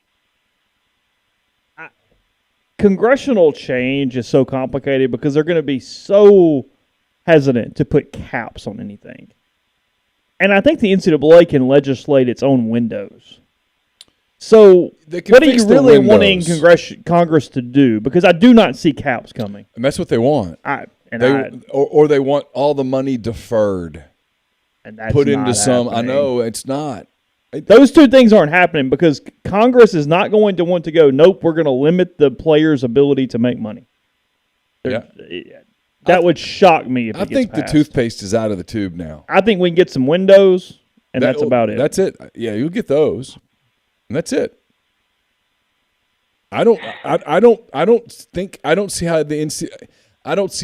Congressional change is so complicated because they're going to be so hesitant to put caps on anything. And I think the NCAA can legislate its own windows. So what are you really wanting Congress to do? Because I do not see caps coming. And that's what they want. Or they want all the money deferred. And that's put into some. Happening. I know it's not. Those two things aren't happening because Congress is not going to want to go, nope, we're going to limit the player's ability to make money. That would shock me if it gets I think passed. the toothpaste is out of the tube now. I think we can get some windows, and that's about it. That's it. Yeah, you'll get those. And that's it. I don't see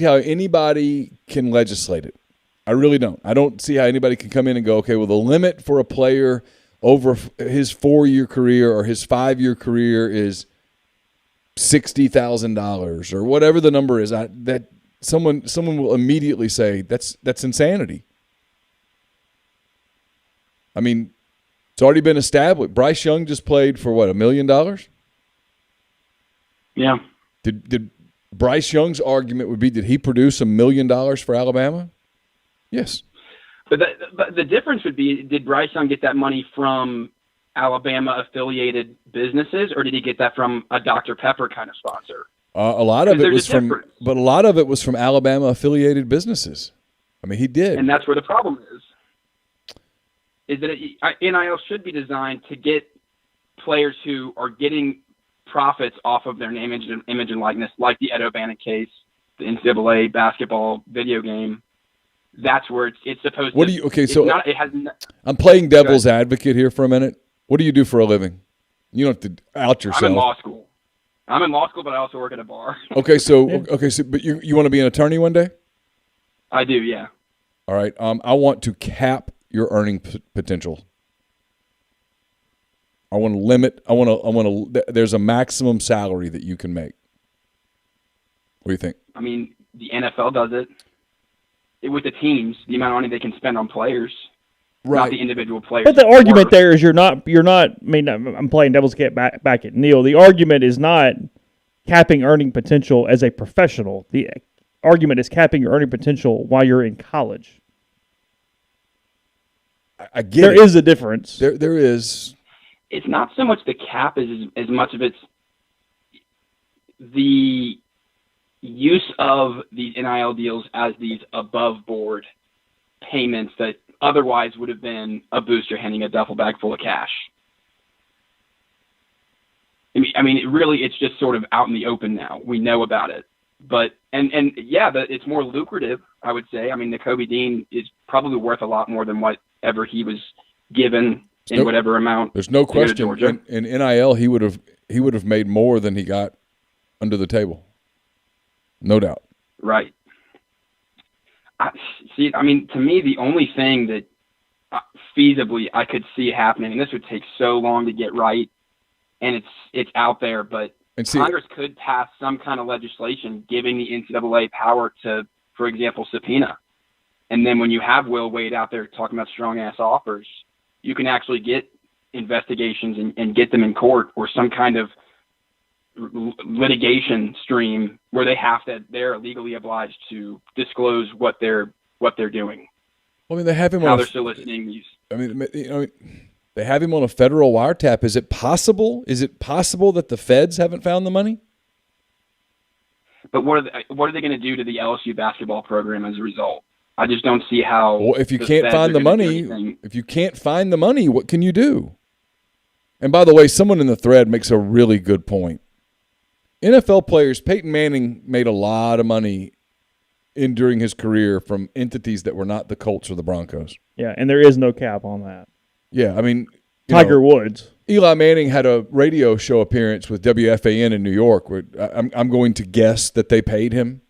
how anybody can legislate it. I really don't. I don't see how anybody can come in and go, okay, well, the limit for a player over his 4-year career or his 5-year career is $60,000 or whatever the number is. That someone will immediately say that's insanity. I mean, it's already been established. Bryce Young just played for what, $1 million? Yeah. Did Bryce Young's argument would be, did he produce $1 million for Alabama? Yes. But the difference would be, did Bryce Young get that money from Alabama-affiliated businesses, or did he get that from a Dr. Pepper kind of sponsor? A lot of it was from Alabama-affiliated businesses. I mean, he did. And that's where the problem is that NIL should be designed to get players who are getting profits off of their name, image and likeness, like the Ed O'Bannon case, the NCAA basketball video game. That's where it's supposed to. Okay, so I'm playing devil's advocate here for a minute. What do you do for a living? You don't have to out yourself. I'm in law school. But I also work at a bar. Okay, but you want to be an attorney one day? I do, yeah. All right. I want to cap your earning potential. I want to limit. There's a maximum salary that you can make. What do you think? I mean, the NFL does it. With the teams, the amount of money they can spend on players, right. Not the individual players. But the argument there is you're not. I mean, I'm playing devil's advocate back at Neal. The argument is not capping earning potential as a professional. The argument is capping your earning potential while you're in college. I get there it. is a difference. There is. It's not so much the cap as much of it's the use of these NIL deals as these above-board payments that otherwise would have been a booster handing a duffel bag full of cash. I mean, it's just sort of out in the open now. We know about it. But, it's more lucrative, I would say. I mean, the Kobe Dean is probably worth a lot more than whatever he was given in whatever amount. There's no question. In NIL, he would have made more than he got under the table. No doubt. Right. To me, the only thing that feasibly I could see happening, and this would take so long to get right, and it's out there, but Congress could pass some kind of legislation giving the NCAA power to, for example, subpoena. And then when you have Will Wade out there talking about strong-ass offers, you can actually get investigations and get them in court, or some kind of litigation stream where they're legally obliged to disclose what they're doing. Well, I mean, they have him how they're soliciting these. I mean, they have him on a federal wiretap. Is it possible? That the feds haven't found the money? But what are they going to do to the LSU basketball program as a result? I just don't see how. Well, if you can't find the money, what can you do? And by the way, someone in the thread makes a really good point. NFL players, Peyton Manning made a lot of money during his career from entities that were not the Colts or the Broncos. Yeah, and there is no cap on that. Yeah, I mean, Tiger Woods. Eli Manning had a radio show appearance with WFAN in New York where I'm going to guess that they paid him.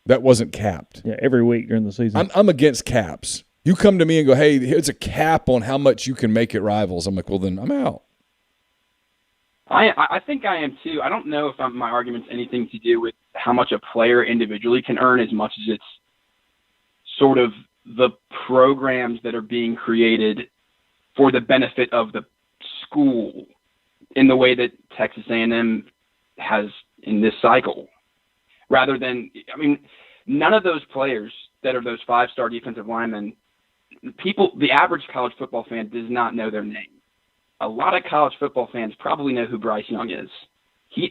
That wasn't capped. Yeah, every week during the season. I'm against caps. You come to me and go, hey, here's a cap on how much you can make at Rivals. I'm like, well, then I'm out. I think I am too. I don't know if my argument's anything to do with how much a player individually can earn as much as it's sort of the programs that are being created for the benefit of the school in the way that Texas A&M has in this cycle. Rather than, none of those players that are those five-star defensive linemen, the average college football fan does not know their name. A lot of college football fans probably know who Bryce Young is.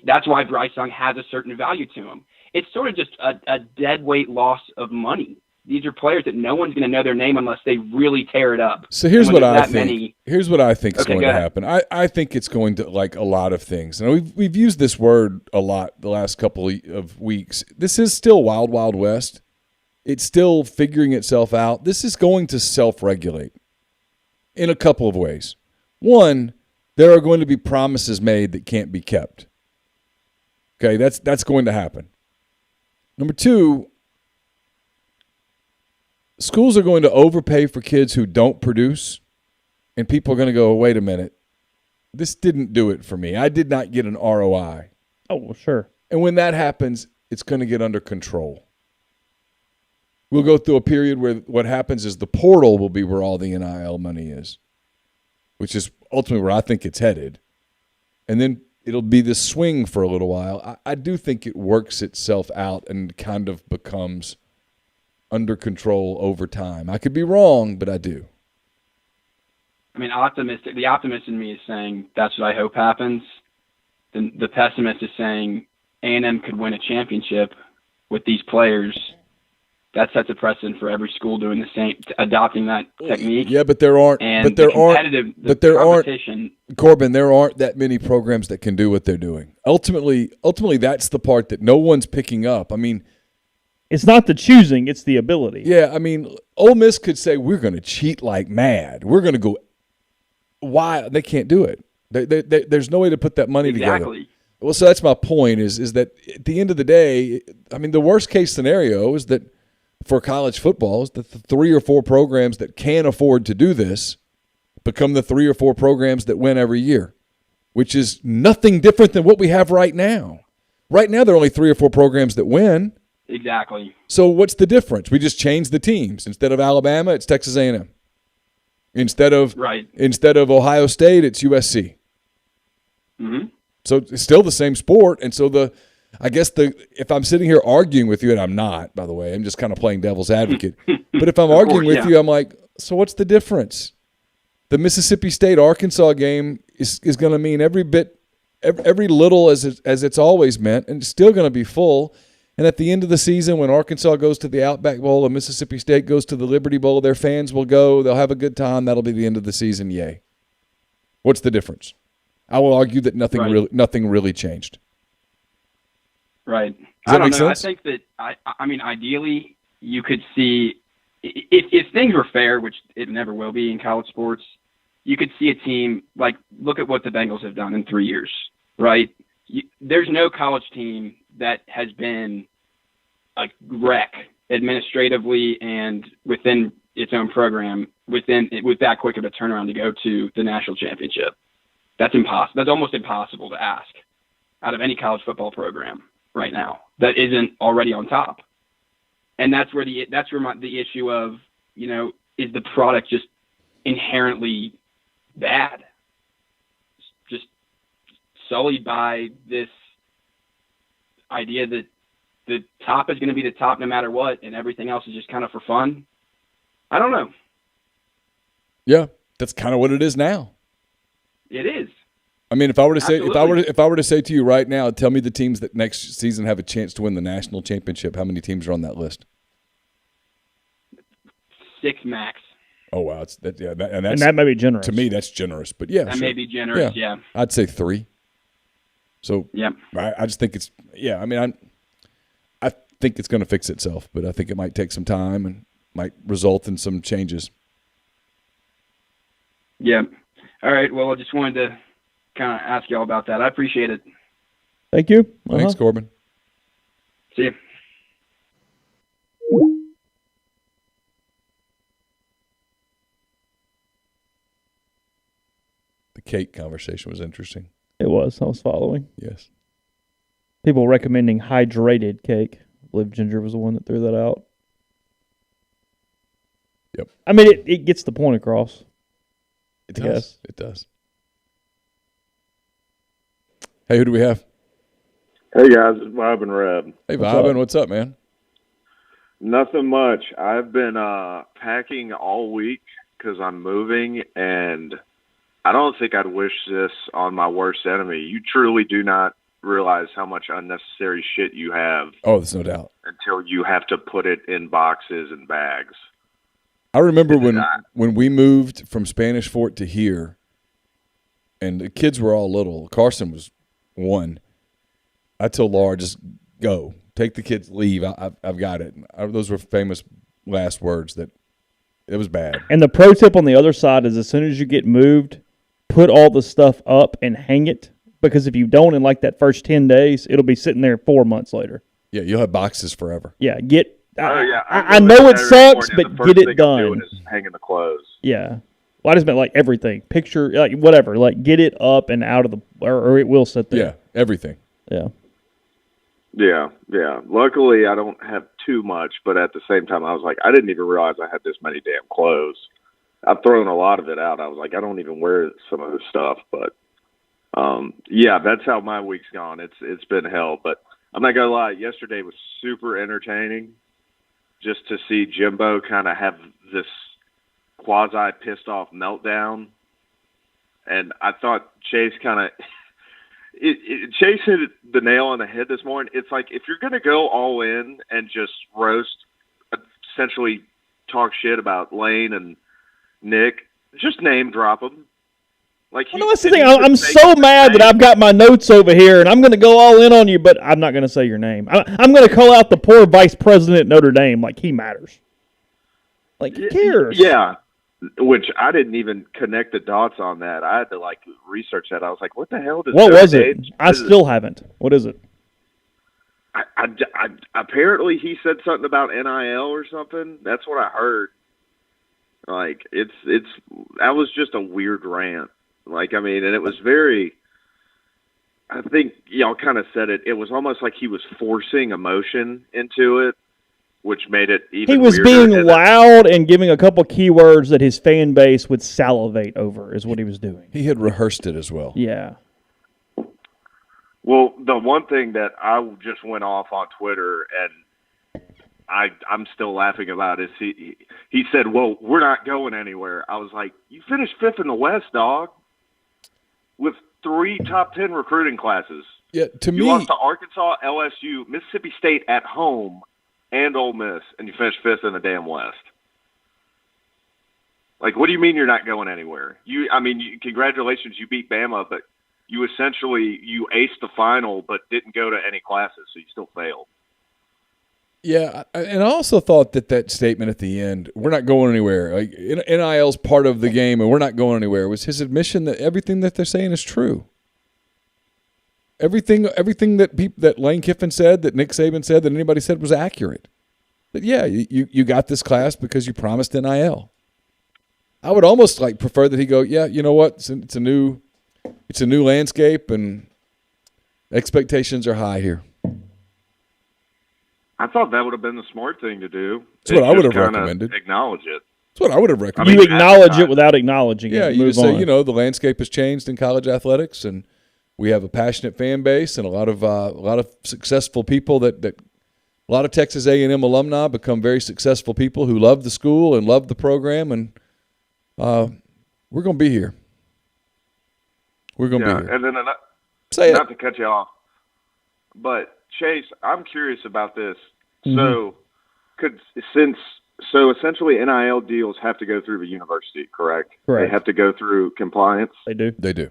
That's why Bryce Young has a certain value to him. It's sort of just a dead weight loss of money. These are players that no one's going to know their name unless they really tear it up. So here's what I think. Here's what I think is going to happen. I think it's going to, like a lot of things. And we've used this word a lot the last couple of weeks. This is still wild, wild west. It's still figuring itself out. This is going to self-regulate in a couple of ways. One, there are going to be promises made that can't be kept. Okay, that's going to happen. Number two, schools are going to overpay for kids who don't produce, and people are going to go, wait a minute, this didn't do it for me. I did not get an ROI. Oh, well, sure. And when that happens, it's going to get under control. We'll go through a period where what happens is the portal will be where all the NIL money is, which is ultimately where I think it's headed. And then it'll be this swing for a little while. I do think it works itself out and kind of becomes under control over time. I could be wrong, but I do. The optimist in me is saying that's what I hope happens. The pessimist is saying A&M could win a championship with these players. That sets a precedent for every school doing the same, adopting that technique. Yeah, but there aren't. Corbin, there aren't that many programs that can do what they're doing. Ultimately, that's the part that no one's picking up. It's not the choosing; it's the ability. Yeah, Ole Miss could say we're going to cheat like mad. We're going to go. Why they can't do it? There's no way to put that money together. Well, so that's my point. Is that at the end of the day, the worst case scenario is that for college football is that the 3 or 4 programs that can afford to do this become the 3 or 4 programs that win every year, which is nothing different than what we have right now. Right now, there are only 3 or 4 programs that win. Exactly. So what's the difference? We just changed the teams. Instead of Alabama, it's Texas A&M. Instead of Ohio State, it's USC. Mm-hmm. So it's still the same sport, and so if I'm sitting here arguing with you, and I'm not, by the way, I'm just kind of playing devil's advocate. But if I'm arguing with you, I'm like, so what's the difference? The Mississippi State-Arkansas game is going to mean every little as it's always meant, and it's still going to be full. And at the end of the season, when Arkansas goes to the Outback Bowl and Mississippi State goes to the Liberty Bowl, their fans will go. They'll have a good time. That'll be the end of the season. Yay. What's the difference? I will argue that nothing Right. really changed. Right. Does I that don't make know. sense? I think that I mean, ideally, you could see if things were fair, which it never will be in college sports. You could see a team like look at what the Bengals have done in 3 years, right? There's no college team that has been a wreck administratively and within its own program with that quick of a turnaround to go to the national championship. That's impossible. That's almost impossible to ask out of any college football program right now that isn't already on top. And that's where the issue of, is the product just inherently bad? Just sullied by this idea that the top is going to be the top no matter what, and everything else is just kind of for fun. I don't know. Yeah, that's kind of what it is now. It is. I mean, if I were to say Absolutely. if I were to say to you right now, tell me the teams that next season have a chance to win the national championship. How many teams are on that list? 6 max. Oh wow, And that may be generous. To me, that's generous, but yeah, That sure. may be generous, yeah. I'd say 3. So Yep. I just think it's I mean, I think it's going to fix itself, but I think it might take some time and might result in some changes. Yeah. All right. Well, I just wanted to kind of ask y'all about that. I appreciate it. Thank you. Thanks, Corbin. See you. The cake conversation was interesting. It was. I was following. Yes. People recommending hydrated cake. I believe Ginger was the one that threw that out. Yep. I mean, it gets the point across. It does. Yes. It does. Hey, who do we have? Hey guys, it's Bob and Reb. Hey, What's Bobbin, up? what's up, man? Nothing much. I've been packing all week because I'm moving, and I don't think I'd wish this on my worst enemy. You truly do not realize how much unnecessary shit you have Oh, there's no doubt. until you have to put it in boxes and bags. I remember when we moved from Spanish Fort to here, and the kids were all little. Carson was 1. I told Laura, just go. Take the kids, leave. I've got it. Those were famous last words that it was bad. And the pro tip on the other side is as soon as you get moved, put all the stuff up and hang it. Because if you don't in like that first 10 days, it'll be sitting there 4 months later. Yeah, you'll have boxes forever. Yeah, I I'm know moving it to sucks, California. but The get first it thing I'm done. doing is hanging the clothes. Yeah. Well, I just meant like everything. Picture, like whatever. Like get it up and out of the, or it will sit Yeah, there. everything. Yeah. Yeah. Luckily, I don't have too much, but at the same time, I was like, I didn't even realize I had this many damn clothes. I've thrown a lot of it out. I was like, I don't even wear some of this stuff, but yeah, that's how my week's gone. It's been hell, but I'm not gonna lie. Yesterday was super entertaining, just to see Jimbo kind of have this quasi pissed off meltdown, and I thought Chase kind of. Chase hit the nail on the head this morning. It's like if you're going to go all in and just roast, essentially talk shit about Lane and Nick, just name drop them. Like, Well, no, that's the thing. I'm so mad that I've got my notes over here, and I'm going to go all in on you, but I'm not going to say your name. I'm going to call out the poor vice president at Notre Dame like he matters. Like, who cares? Yeah, which I didn't even connect the dots on that. I had to, research that. I was like, what the hell does What Notre was it? Dame's I still haven't. What is it? I apparently he said something about NIL or something. That's what I heard. Like, that was just a weird rant. Like, I mean, and it was very, I think y'all kind of said it. It was almost like he was forcing emotion into it, which made it even He was weirder. being loud and giving a couple keywords that his fan base would salivate over is what he was doing. He had rehearsed it as well. Yeah. Well, the one thing that I just went off on Twitter and I'm still laughing about is he said, well, we're not going anywhere. I was like, you finished 5th in the West, dog, with 3 top 10 recruiting classes. Yeah, to You me, lost to Arkansas, LSU, Mississippi State at home, and Ole Miss, and you finished 5th in the damn West. Like, what do you mean you're not going anywhere? Congratulations, you beat Bama, but you aced the final but didn't go to any classes, so you still failed. Yeah, and I also thought that statement at the end, we're not going anywhere. Like, NIL's part of the game, and we're not going anywhere, was his admission that everything that they're saying is true. Everything that Lane Kiffin said, that Nick Saban said, that anybody said was accurate. But yeah, you got this class because you promised NIL. I would almost prefer that he go, yeah, you know what? It's a new landscape, and expectations are high here. I thought that would have been the smart thing to do. That's what I would have recommended. Acknowledge it. That's what I would have recommended. You acknowledge it without acknowledging it. Yeah, you just say, the landscape has changed in college athletics, and we have a passionate fan base and a lot of successful people that a lot of Texas A&M alumni become very successful people who love the school and love the program, and we're going to be here. We're going to be here. And then not to cut you off, but Chase, I'm curious about this. Mm-hmm. So essentially NIL deals have to go through the university, correct? Correct. They have to go through compliance? They do. They do.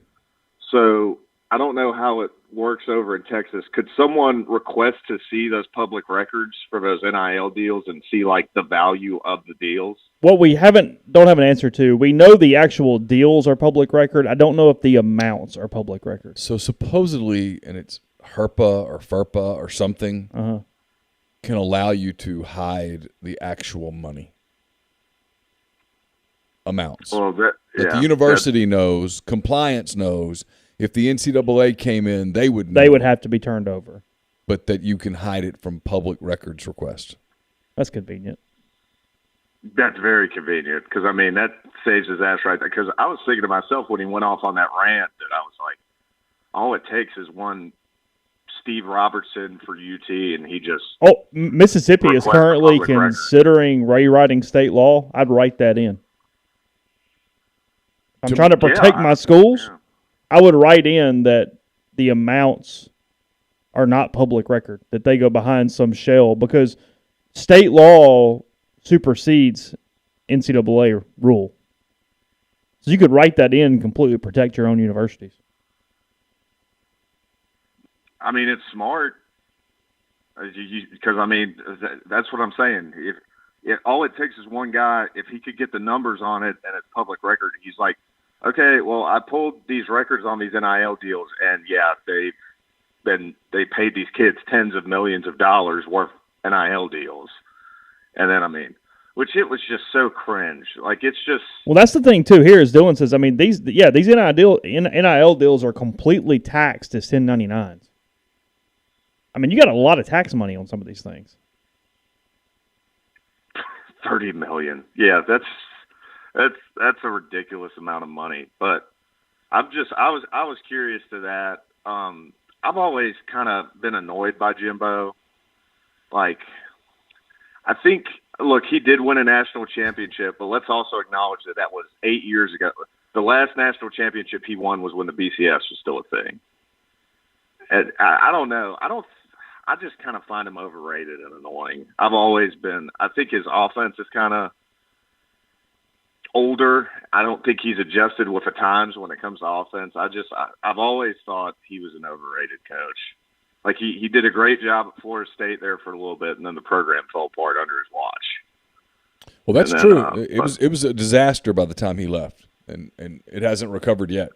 So I don't know how it works over in Texas. Could someone request to see those public records for those NIL deals and see the value of the deals? What we don't have an answer to. We know the actual deals are public record. I don't know if the amounts are public record. So supposedly, and it's HERPA or FERPA or something, can allow you to hide the actual money amounts. Well, the university knows, compliance knows. If the NCAA came in, they would know. They would have to be turned over. But that you can hide it from public records requests. That's convenient. That's very convenient because, that saves his ass right there. Because I was thinking to myself when he went off on that rant that I was like, all it takes is one Steve Robertson for UT, and he just Mississippi is currently considering rewriting state law. I'd write that in. I'm trying to protect my schools. Yeah. I would write in that the amounts are not public record, that they go behind some shell, because state law supersedes NCAA rule. So you could write that in and completely protect your own universities. It's smart because, that's what I'm saying. If all it takes is one guy, if he could get the numbers on it and it's public record, he's like, okay, well, I pulled these records on these NIL deals, and they paid these kids tens of millions of dollars worth of NIL deals. And then, which it was just so cringe. It's just. Well, that's the thing too. Here, as Dylan says, these NIL deals are completely taxed as 1099s. You got a lot of tax money on some of these things. $30 million. Yeah, that's a ridiculous amount of money. But I was curious to that. I've always kind of been annoyed by Jimbo. I think, look, he did win a national championship, but let's also acknowledge that was 8 years ago. The last national championship he won was when the BCS was still a thing. And I don't know. I just kind of find him overrated and annoying. I think his offense is kind of older. I don't think he's adjusted with the times when it comes to offense. I've always thought he was an overrated coach. He did a great job at Florida State there for a little bit, and then the program fell apart under his watch. Well, that's true. It was a disaster by the time he left, and it hasn't recovered yet.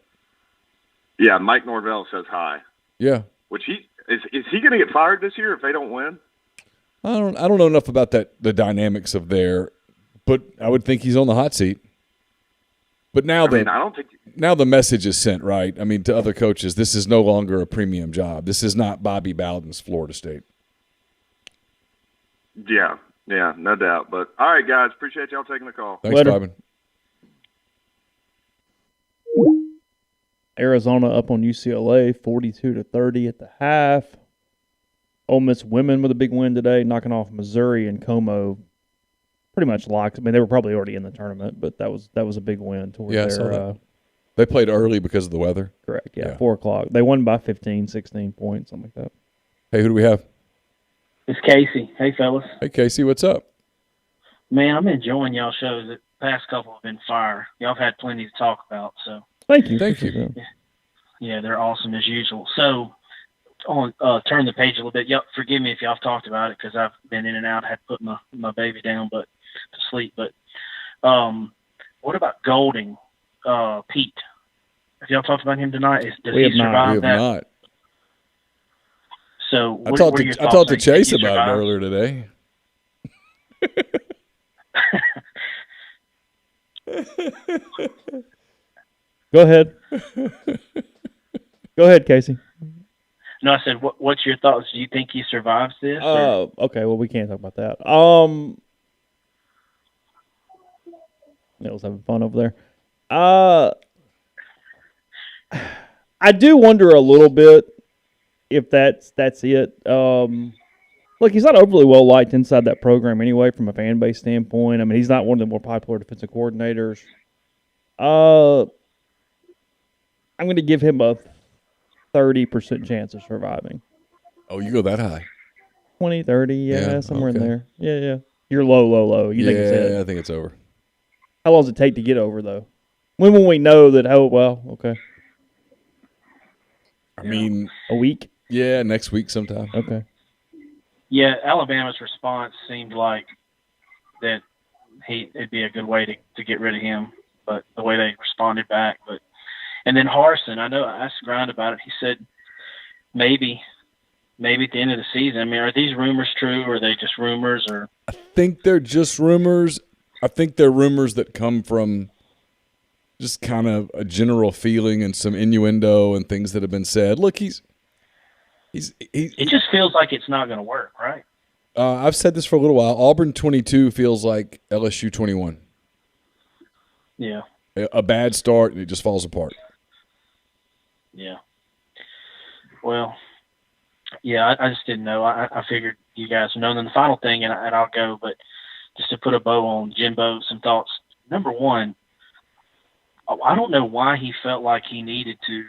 Yeah, Mike Norvell says hi. Yeah. Which is he going to get fired this year if they don't win? I don't know enough about the dynamics of there, but I would think he's on the hot seat. But now now the message is sent, right? To other coaches, this is no longer a premium job. This is not Bobby Bowden's Florida State. Yeah, no doubt. But all right, guys, appreciate y'all taking the call. Thanks, Robin. Arizona up on UCLA, 42-30 at the half. Ole Miss women with a big win today, knocking off Missouri and Como. Pretty much locked. They were probably already in the tournament, but that was a big win towards their. They played early because of the weather. Correct. Yeah, 4 o'clock. They won by 15, 16 points, something like that. Hey, who do we have? It's Casey. Hey, fellas. Hey, Casey, what's up? Man, I'm enjoying y'all shows. The past couple have been fire. Y'all have had plenty to talk about, so. Thank you. Thank you. Yeah. Yeah, they're awesome as usual. So, on turn the page a little bit. Yep, forgive me if y'all have talked about it because I've been in and out. I had to put my baby down, to sleep. But what about Golding, Pete? Have y'all talked about him tonight? Does he survive that? We have not. So I talked to Chase about it earlier today. Go ahead. Go ahead, Casey. No, I said, what's your thoughts? Do you think he survives this? Okay. Well, we can't talk about that. Neal's having fun over there. I do wonder a little bit if that's it. Look, he's not overly well liked inside that program anyway, from a fan base standpoint. I mean, he's not one of the more popular defensive coordinators. I'm going to give him a 30% chance of surviving. Oh, you go that high? 20, 30, somewhere in there. Yeah. You're low. You think it's it? Yeah, I think it's over. How long does it take to get over, though? When will we know that, okay. I mean, a week? Yeah, next week sometime. Okay. Yeah, Alabama's response seemed like that it'd be a good way to get rid of him, but the way they responded back. And then Harsin, I know I asked Grind about it. He said maybe at the end of the season. I mean, are these rumors true, or are they just rumors? Or I think they're just rumors. I think they're rumors that come from just kind of a general feeling and some innuendo and things that have been said. Look, it just feels like it's not going to work, right? I've said this for a little while. Auburn 22 feels like LSU 21. Yeah. A bad start, and it just falls apart. Yeah. Well, yeah, I just didn't know. I figured you guys know. And then the final thing, and I'll go, but just to put a bow on Jimbo, some thoughts. Number one, I don't know why he felt like he needed to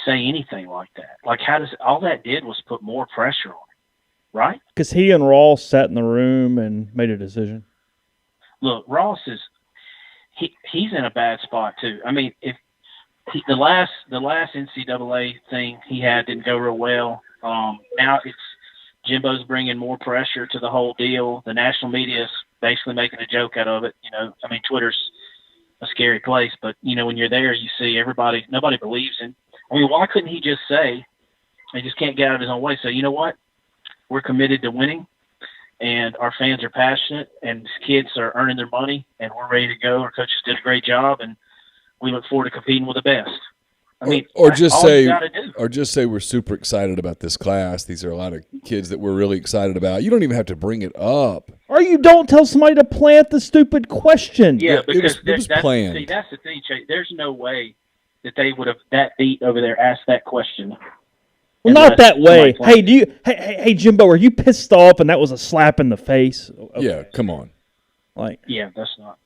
say anything like that. Like, all that did was put more pressure on him, right? Because he and Ross sat in the room and made a decision. Look, Ross he's in a bad spot too. I mean, if the last NCAA thing he had didn't go real well. Now it's Jimbo's bringing more pressure to the whole deal. The national media is basically making a joke out of it. I mean, Twitter's a scary place, but when you're there, you see nobody believes him. I mean, why couldn't he just say he just can't get out of his own way? So you know what? We're committed to winning, and our fans are passionate, and kids are earning their money, and we're ready to go. Our coaches did a great job, and we look forward to competing with the best. I mean, or just say we're super excited about this class. These are a lot of kids that we're really excited about. You don't even have to bring it up. Or you don't tell somebody to plant the stupid question. Yeah, because it was planned. See, that's the thing, Chase. There's no way that they would have that beat over there asked that question. Well, not that way. Hey, Jimbo, are you pissed off and that was a slap in the face? Okay. Yeah, come on. Yeah, that's not.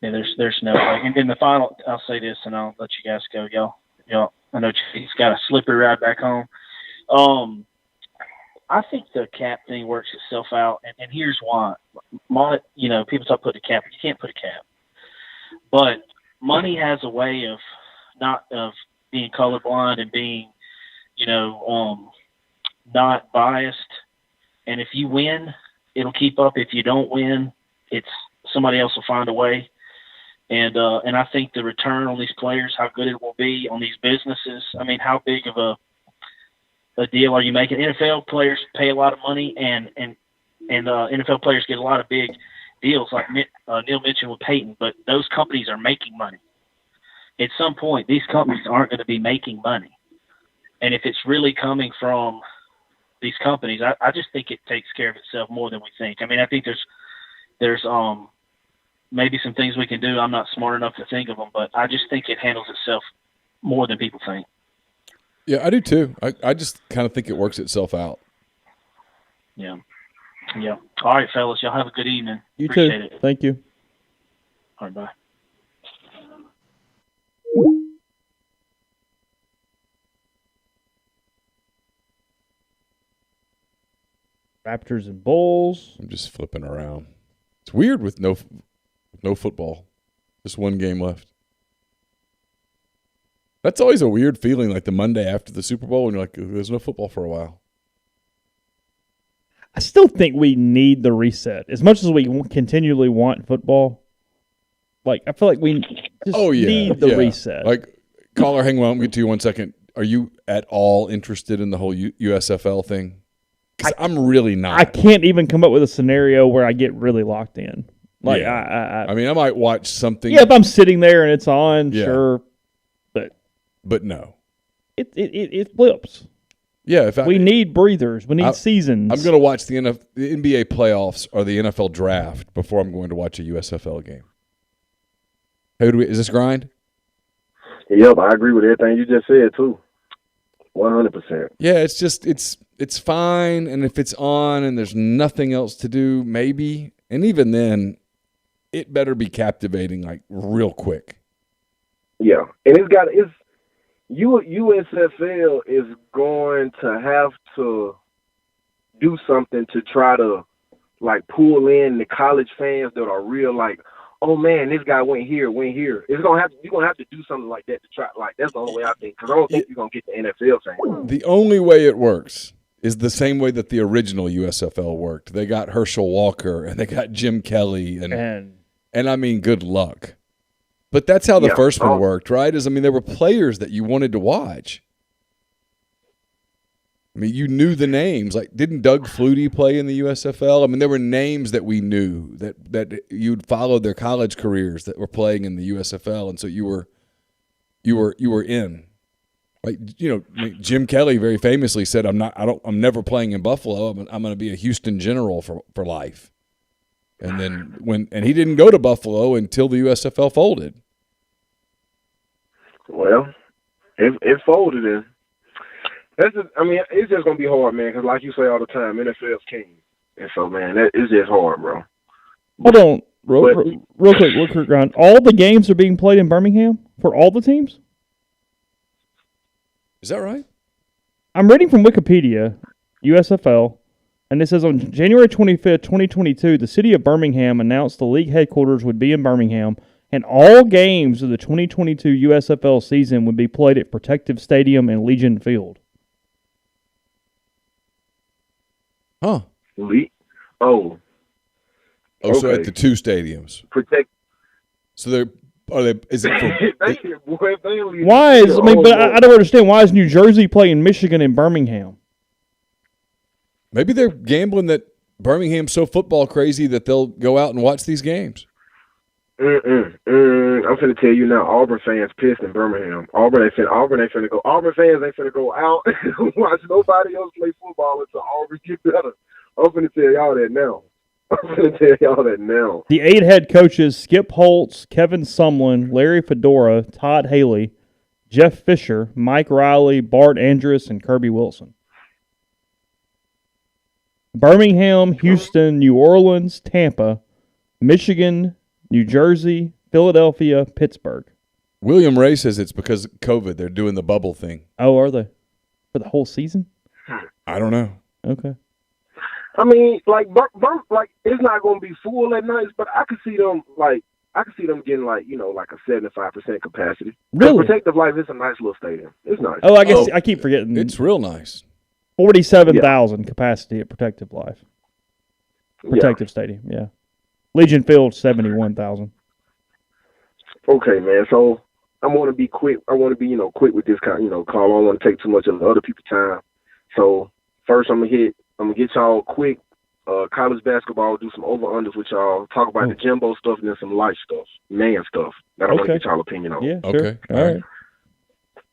Yeah, there's no way. And then the final, I'll say this, and I'll let you guys go, y'all. I know he's got a slippery ride back home. I think the cap thing works itself out, and here's why. People talk put a cap. You can't put a cap, but money has a way of being colorblind and being, not biased. And if you win, it'll keep up. If you don't win, somebody else will find a way. And I think the return on these players, how good it will be on these businesses. I mean, how big of a deal are you making? NFL players pay a lot of money, and NFL players get a lot of big deals, like Neal mentioned with Peyton. But those companies are making money. At some point, these companies aren't going to be making money. And if it's really coming from these companies, I just think it takes care of itself more than we think. I mean, I think there's maybe some things we can do. I'm not smart enough to think of them, but I just think it handles itself more than people think. Yeah, I do too. I just kind of think it works itself out. Yeah. Yeah. All right, fellas. Y'all have a good evening. You Appreciate too. it. Thank you. All right, bye. Raptors and Bulls. I'm just flipping around. It's weird with no football. Just one game left. That's always a weird feeling, like the Monday after the Super Bowl, and you're like, there's no football for a while. I still think we need the reset. As much as we continually want football, like I feel like we just need the reset. Like, caller, hang on, I'll get to you 1 second. Are you at all interested in the whole USFL thing? Because I'm really not. I can't even come up with a scenario where I get really locked in. Like I mean, I might watch something. Yeah, if I'm sitting there and it's on, sure, but no, it flips. Yeah, we need breathers. We need seasons. I'm going to watch the NBA playoffs or the NFL draft before I'm going to watch a USFL game. Hey, is this grind? Yep, I agree with everything you just said too. 100%. Yeah, it's just it's fine, and if it's on and there's nothing else to do, maybe, and even then, it better be captivating like real quick. Yeah, and USFL is going to have to do something to try to like pull in the college fans that are real, like, oh man, this guy went here. You're gonna have to do something like that to try. Like that's the only way I think, because I don't think you're gonna get the NFL fans. The only way it works is the same way that the original USFL worked. They got Herschel Walker and they got Jim Kelly and I mean, good luck. But that's how the first one worked, right? There were players that you wanted to watch. I mean, you knew the names. Like, didn't Doug Flutie play in the USFL? I mean, there were names that we knew that you'd followed their college careers that were playing in the USFL, and so you were in. Like, Jim Kelly very famously said, "I'm never playing in Buffalo. I'm going to be a Houston General for life." And then he didn't go to Buffalo until the USFL folded. Well, it folded in. It's just gonna be hard, man. Because like you say all the time, NFL's king, and so man, it's just hard, bro. Hold on, real quick, Ron. All the games are being played in Birmingham for all the teams. Is that right? I'm reading from Wikipedia, USFL, and it says on January 25th, 2022, the city of Birmingham announced the league headquarters would be in Birmingham, and all games of the 2022 USFL season would be played at Protective Stadium and Legion Field. Huh. Oh, okay. So at the two stadiums. So is it for why is I don't understand, why is New Jersey playing Michigan in Birmingham? Maybe they're gambling that Birmingham's so football crazy that they'll go out and watch these games. I'm finna tell you now, Auburn fans pissed in Birmingham. Auburn ain't finna go. Auburn fans ain't finna go out and watch nobody else play football until Auburn get better. I'm finna tell y'all that now. The 8 head coaches, Skip Holtz, Kevin Sumlin, Larry Fedora, Todd Haley, Jeff Fisher, Mike Riley, Bart Andrus, and Kirby Wilson. Birmingham, Houston, New Orleans, Tampa, Michigan, New Jersey, Philadelphia, Pittsburgh. William Ray says it's because of COVID. They're doing the bubble thing. Oh, are they? For the whole season? I don't know. Okay. I mean, like it's not going to be full at nights, but I could see them getting like a 75% capacity. Really? Protective Life is a nice little stadium. It's nice. Oh, I guess I keep forgetting. It's real nice. 47,000 capacity at Protective Life. Protective Stadium, yeah. Legion Field, 71,000. Okay, man. So I want to be quick. I want to be, quick with this call. I don't want to take too much of the other people's time. So first, I'm gonna get y'all quick college basketball. Do some over-unders with y'all. Talk about the Jimbo stuff and then some life stuff, man stuff that I want to get y'all opinion on. Yeah, sure. Okay.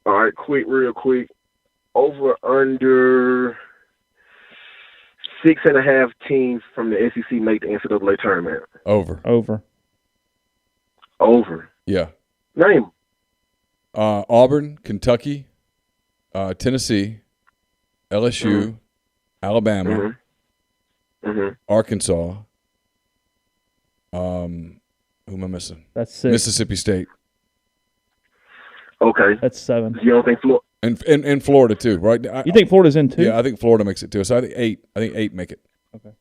All right. Real quick. Over/under 6.5 teams from the SEC make the NCAA tournament. Over. Yeah. Name. Auburn, Kentucky, Tennessee, LSU, Alabama, Arkansas. Who am I missing? That's 6. Mississippi State. Okay. That's 7. You don't think Florida? And Florida too, right? You think Florida's in too? Yeah, I think Florida makes it too. So I think 8. I think 8 make it. Okay.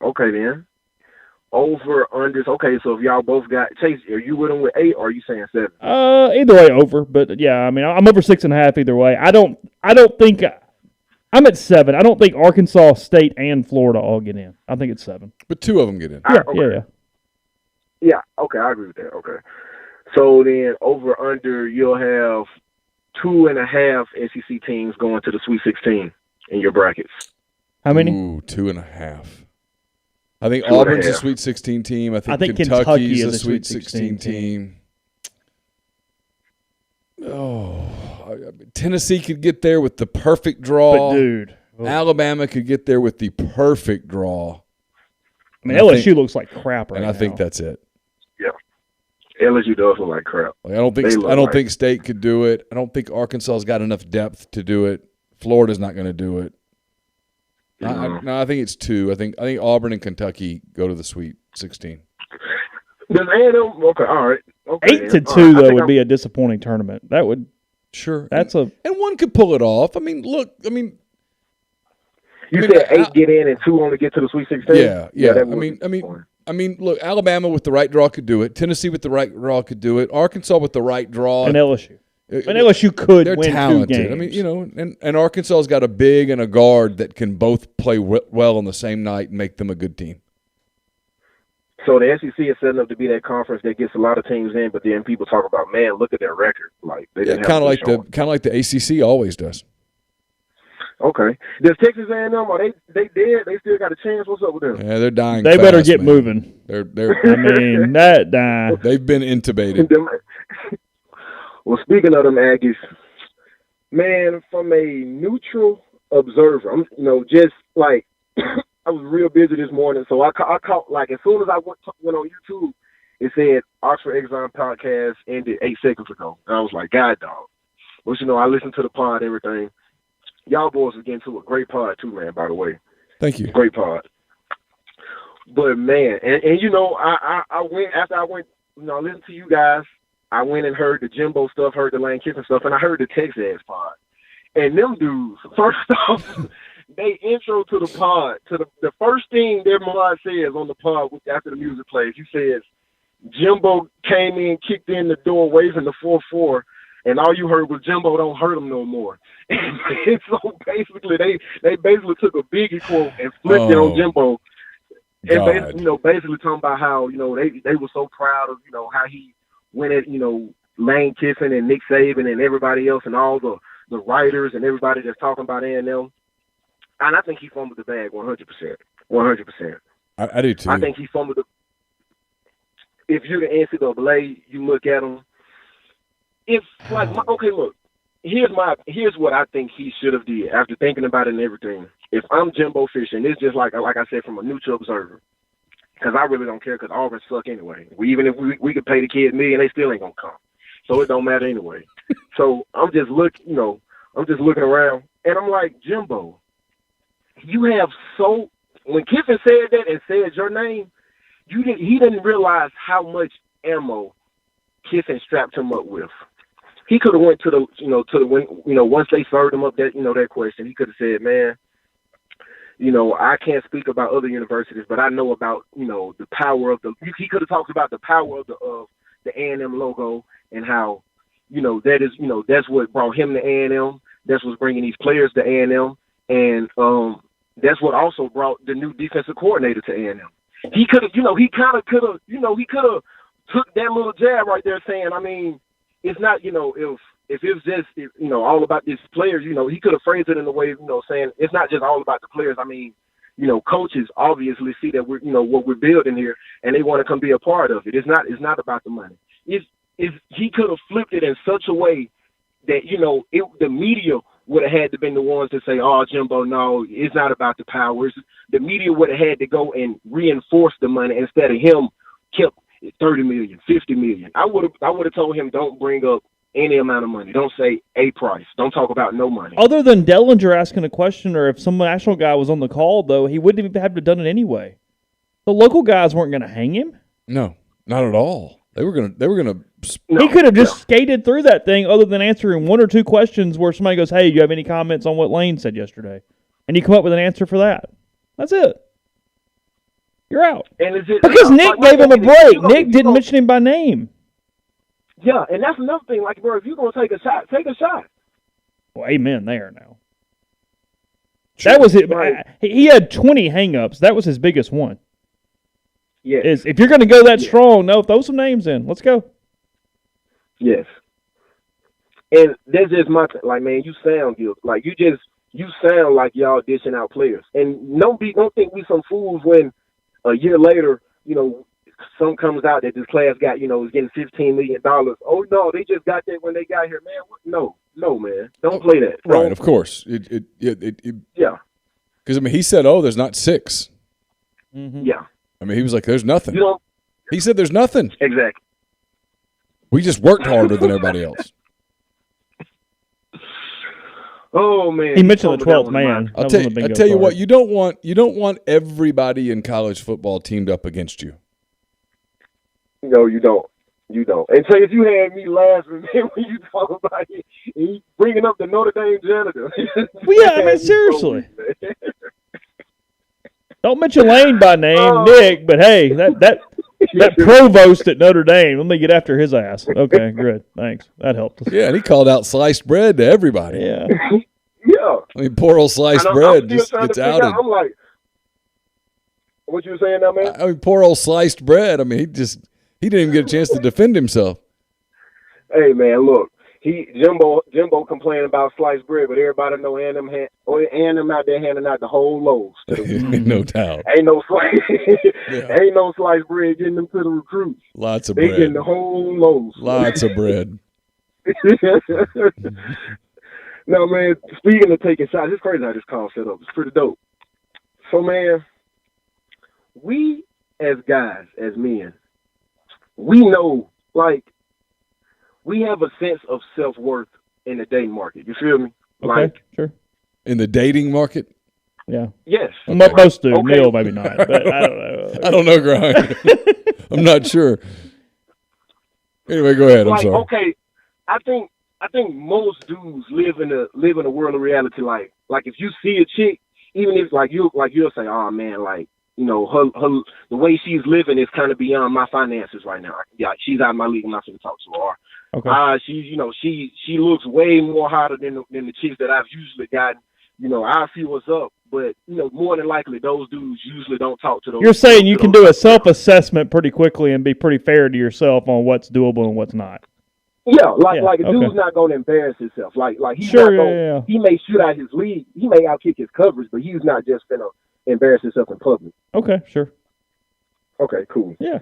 Okay then. over unders. Okay, so if y'all both got Chase, are you with them with 8 or are you saying 7? Either way, over. But yeah, I mean, I'm over 6.5 either way. I don't think I'm at 7. I don't think Arkansas State and Florida all get in. I think it's 7. But 2 of them get in. Yeah. Yeah, okay, I agree with that. Okay. So then over under, you'll have 2.5 SEC teams going to the Sweet 16 in your brackets. How many? Ooh, 2.5. I think Auburn's a Sweet 16 team. I think Kentucky's a Sweet 16 team. Oh, Tennessee could get there with the perfect draw. But dude, Alabama could get there with the perfect draw. I mean, LSU looks like crap right now. And I think that's it. Yeah, LSU does look like crap. I don't think State could do it. I don't think Arkansas's got enough depth to do it. Florida's not going to do it. No, I think it's 2. I think Auburn and Kentucky go to the Sweet 16. Does A&M? Okay, all right. Okay, 8-2 though would be a disappointing tournament. That would and one could pull it off. I mean, look. You said 8 get in and 2 only get to the Sweet 16. Yeah. I mean, look. Alabama with the right draw could do it. Tennessee with the right draw could do it. Arkansas with the right draw and LSU. And LSU could win talented. 2 games. I mean, and Arkansas's got a big and a guard that can both play well on the same night and make them a good team. So the SEC is setting up to be that conference that gets a lot of teams in, but then people talk about, man, look at their record. Like kind of like the ACC always does. Okay. Does Texas A&M? Are they dead? They still got a chance? What's up with them? Yeah, they're dying. They better get moving. They're. I mean, that dying. They've been intubated. Well, speaking of them Aggies, man, from a neutral observer, I'm just like I was real busy this morning, so I caught like as soon as I went on YouTube, it said Oxford Exxon podcast ended 8 seconds ago, and I was like, God dog. Well, I listened to the pod, everything. Y'all boys are getting to a great pod too, man. By the way, thank you. Great pod. But man, and I went after I went, listen to you guys. I went and heard the Jimbo stuff, heard the Lane Kiffin stuff, and I heard the Texas pod. And them dudes, first off, they intro to the pod. To the first thing their mod says on the pod after the music plays, he says, Jimbo came in, kicked in the door, waving the 4-4, and all you heard was Jimbo don't hurt him no more. And so basically, they basically took a Biggie quote and flipped it on Jimbo. And basically talking about how, they were so proud of, how he went at, Lane Kiffin and Nick Saban and everybody else and all the writers and everybody that's talking about A&M. And I think he fumbled the bag 100%. 100%. I do too. I think he fumbled the – if you're the NCAA, you look at him. It's like, look, here's what I think he should have did after thinking about it and everything. If I'm Jimbo Fisher, and it's just like I said, from a neutral observer, because I really don't care because Auburn suck anyway. Even if we could pay the kids $1 million, they still ain't going to come. So it don't matter anyway. So I'm just looking around, and I'm like, Jimbo, you have when Kiffin said that and said your name, he didn't realize how much ammo Kiffin strapped him up with. He could have went to the once they served him up that question, he could have said, man, I can't speak about other universities, but I know about, the power of he could have talked about the power of the A&M logo and how, that is, that's what brought him to A&M. That's what's bringing these players to A&M. And that's what also brought the new defensive coordinator to A&M. He could have, he could have took that little jab right there saying, I mean, it's not, if it was just, all about these players, he could have phrased it in a way, saying it's not just all about the players. I mean, coaches obviously see that we're, what we're building here, and they want to come be a part of it. It's not about the money. He could have flipped it in such a way that, the media would have had to been the ones to say, oh, Jimbo, no, it's not about the powers. The media would have had to go and reinforce the money instead of him kept $30 million, $50 million. I would have told him, don't bring up any amount of money. Don't say a price. Don't talk about no money. Other than Dellinger asking a question, or if some national guy was on the call, though, he wouldn't even have to have done it anyway. The local guys weren't going to hang him. No, not at all. They were going to. He could have just skated through that thing, other than answering 1 or 2 questions where somebody goes, "Hey, do you have any comments on what Lane said yesterday?" And you come up with an answer for that. That's it. You're out. And it's just, Because Nick like, my gave him a thing is, break. Nick didn't mention him by name. Yeah, and that's another thing. Like, bro, if you're gonna take a shot, take a shot. Well, amen there now. That was it. Right. He had 20 hang-ups. That was his biggest one. Yes. Is if you're going to go that strong, no, throw some names in. Let's go. Yes. And that's just my like, man, you sound good. Like you sound like y'all dishing out players. And don't think we some fools when a year later, some comes out that this class got, is getting $15 million. Oh no, they just got that when they got here, man. No, man. Don't play that. Right, of course. Yeah. Because he said, there's not 6. Mm-hmm. Yeah. He was like, there's nothing. He said there's nothing. Exactly. We just worked harder than everybody else. Oh man. He mentioned the 12th man. I'll tell you what, you don't want everybody in college football teamed up against you. No, you don't. You don't. And so if you had me laughing, man, when you talk about he bringing up the Notre Dame janitor. Well, yeah, seriously. Don't mention Lane by name, Nick, but hey, that provost at Notre Dame, let me get after his ass. Okay, good. Thanks. That helped us. Yeah, and he called out sliced bread to everybody. Yeah. Yeah. Poor old sliced bread just gets outed. I'm like, what you saying now, man? Poor old sliced bread. He didn't even get a chance to defend himself. Hey, man, look. Jimbo complaining about sliced bread, but everybody know and them out there handing out the whole loaves. No doubt. Ain't no sliced bread getting them to the recruits. Lots of they bread. Getting the whole loaves. Lots of bread. No, man, speaking of taking shots, it's crazy how this call set up. It's pretty dope. So, man, we as guys, as men, we know, like, we have a sense of self-worth in the dating market. You feel me? Okay, sure. In the dating market? Yeah. Yes. Most do. Okay. Neal, maybe not. But I don't know. I don't know, Grind. I'm not sure. Anyway, go ahead. I'm sorry. Okay, I think most dudes live in a world of reality. Like if you see a chick, even if you'll say, oh man, like, her the way she's living is kind of beyond my finances right now. Yeah, she's out of my league. I'm not going to talk to her. Okay. She looks way more hotter than the chicks that I've usually gotten. I see what's up, but more than likely those dudes usually don't talk to those. You're saying you can do a self-assessment pretty quickly and be pretty fair to yourself on what's doable and what's not. Yeah, like a dude's not going to embarrass himself. Like he's sure, not going. He may shoot out his league. He may outkick his coverage, but he's not just going to embarrass himself in public. Okay, sure. Okay, cool. Yeah.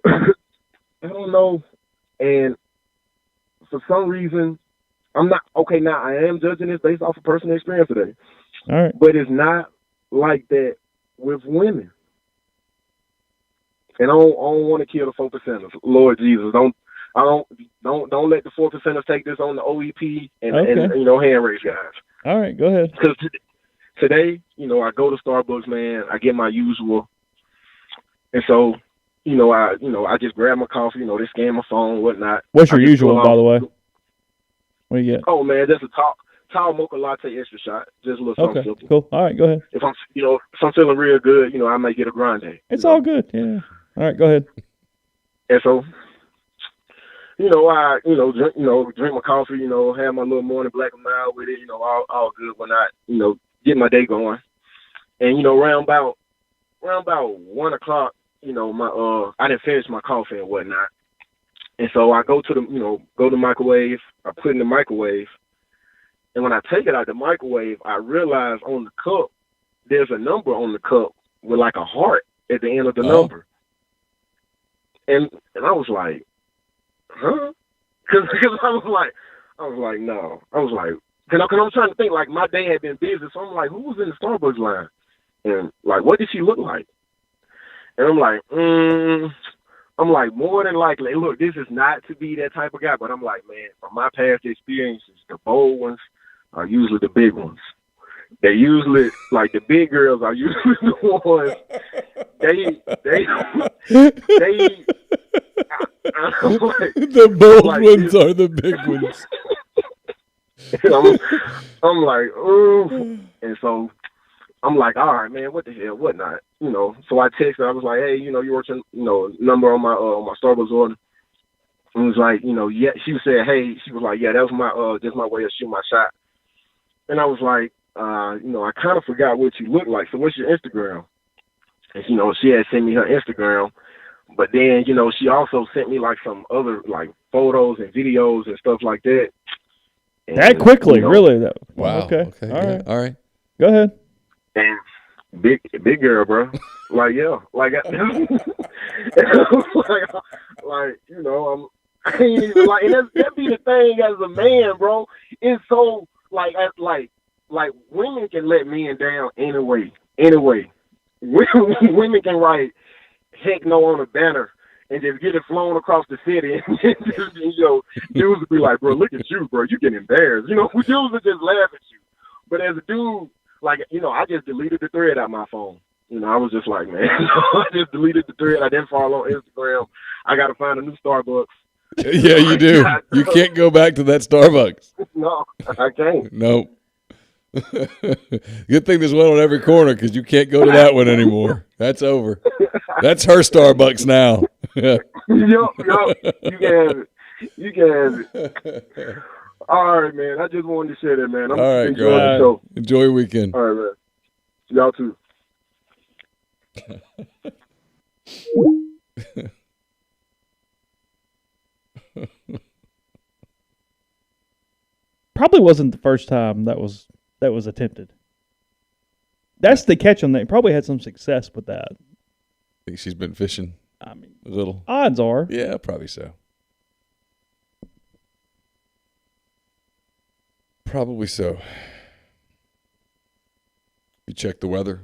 I don't know, and for some reason, I'm not okay. Now I am judging this based off of personal experience today. All right, but it's not like that with women. And I don't want to kill the 4%ers. Lord Jesus, don't let the 4%ers take this on the OEP and hand raise guys. All right, go ahead. Because today, I go to Starbucks, man. I get my usual, and so, I just grab my coffee. They scan my phone, whatnot. What's your usual, by the way? What do you get? Oh man, just a tall mocha latte extra shot. Just a little something simple. Cool. All right, go ahead. If I'm feeling real good, I may get a grande. It's all good. Yeah. All right, go ahead. And so, I drink my coffee, have my little morning black and mild with it, all good when I, get my day going. And, around about 1 o'clock, I didn't finish my coffee and whatnot. And so I go to the microwave, I put it in the microwave. And when I take it out of the microwave, I realize on the cup, there's a number on the cup with like a heart at the end of the number. And I was like, huh? Because I was like, no. I was like, because I'm trying to think, like, my day had been busy, so I'm like, who was in the Starbucks line? And, like, what did she look like? And I'm like, more than likely, look, this is not to be that type of guy, but I'm like, man, from my past experiences, the bold ones are usually the big ones. They usually, like, the big girls are usually the ones, I'm like, the bold ones are the big ones. I'm like, ooh. And so, I'm like, all right, man, what the hell, whatnot, you know. So I texted her. I was like, hey, you know, you wrote your, you know, number on my Starbucks order. And was like, you know, yeah. She said, hey, she was like, yeah, that was my just my way of shooting my shot. And I was like, you know, I kind of forgot what you look like. So what's your Instagram? And you know, she had sent me her Instagram, but then you know, she also sent me like some other like photos and videos and stuff like that. And, That quickly, you know, really? Though. Wow. Okay. All yeah. right. All right. Go ahead. And big girl, bro. Like yeah, like like you know, I ain't even like, and that be the thing as a man, bro. It's so like women can let men down anyway. Women can write heck no on a banner and just get it flown across the city, and just, you know, dudes would be like, bro, look at you, bro, you getting embarrassed. You know, dudes would just laugh at you. But as a dude, like, you know, I just deleted the thread out my phone. You know, I was just like, man, I just deleted the thread. I didn't follow on Instagram. I got to find a new Starbucks. Yeah, you do. You can't go back to that Starbucks. No, I can't. No. Good thing there's one on every corner because you can't go to that one anymore. That's over. That's her Starbucks now. Yup. You can have it. All right, man. I just wanted to share that, man. I'm All right, enjoying the show. Enjoy your weekend. All right, man. Y'all too. Probably wasn't the first time that was attempted. That's the catch on that. He probably had some success with that. Think she's been fishing I mean, a little. odds are. Yeah, probably so. Probably so. You check the weather?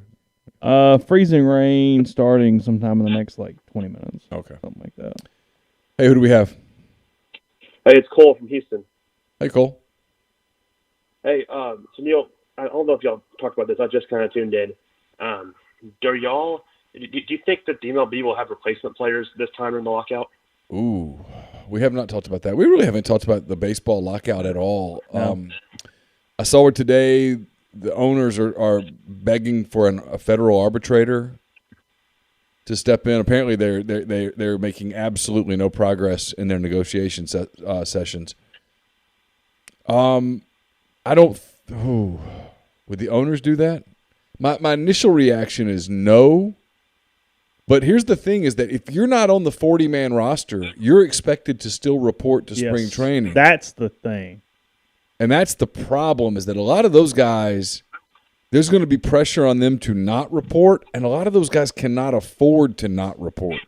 Freezing rain starting sometime in the next 20 minutes. Okay. Something like that. Hey, who do we have? Hey, it's Cole from Houston. Hey, Cole. Hey, so Neal, I don't know if y'all talked about this. I just kind of tuned in. Do you think that the MLB will have replacement players this time in the lockout? Ooh, we have not talked about that. We really haven't talked about the baseball lockout at all. No. I saw where today the owners are begging for a federal arbitrator to step in. Apparently, they're making absolutely no progress in their negotiation sessions. I don't. Would the owners do that? My initial reaction is no. But here's the thing: is that if you're not on the 40-man roster, you're expected to still report to spring training. That's the thing. And that's the problem, is that a lot of those guys, there's going to be pressure on them to not report, and a lot of those guys cannot afford to not report.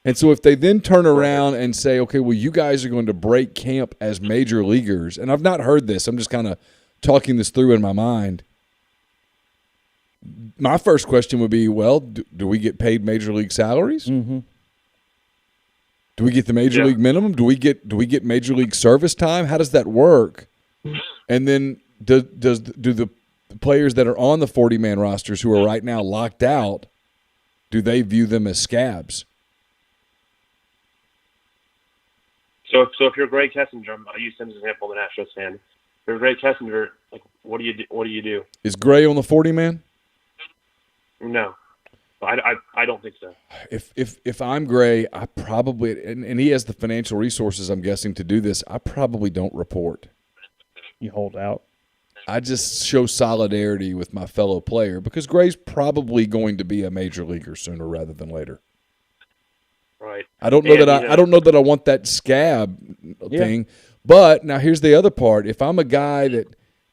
And so if they then turn around and say, okay, well, you guys are going to break camp as major leaguers, and I've not heard this, I'm just kind of talking this through in my mind. My first question would be, well, do we get paid major league salaries? Mm-hmm. Do we get the major league minimum? Do we get major league service time? How does that work? And then do the players that are on the 40-man rosters who are right now locked out, do they view them as scabs? So if you're Greg Kessinger, I'll use him as an example, the Nationals fan. If you're Greg Kessinger, like, what do you do? Is Gray on the 40-man? No, I don't think so. If I'm Gray, I probably and he has the financial resources, I'm guessing, to do this. I probably don't report. You hold out. I just show solidarity with my fellow player because Gray's probably going to be a major leaguer sooner rather than later. Right. I don't know I don't know that I want that scab thing. But now here's the other part. If I'm a guy that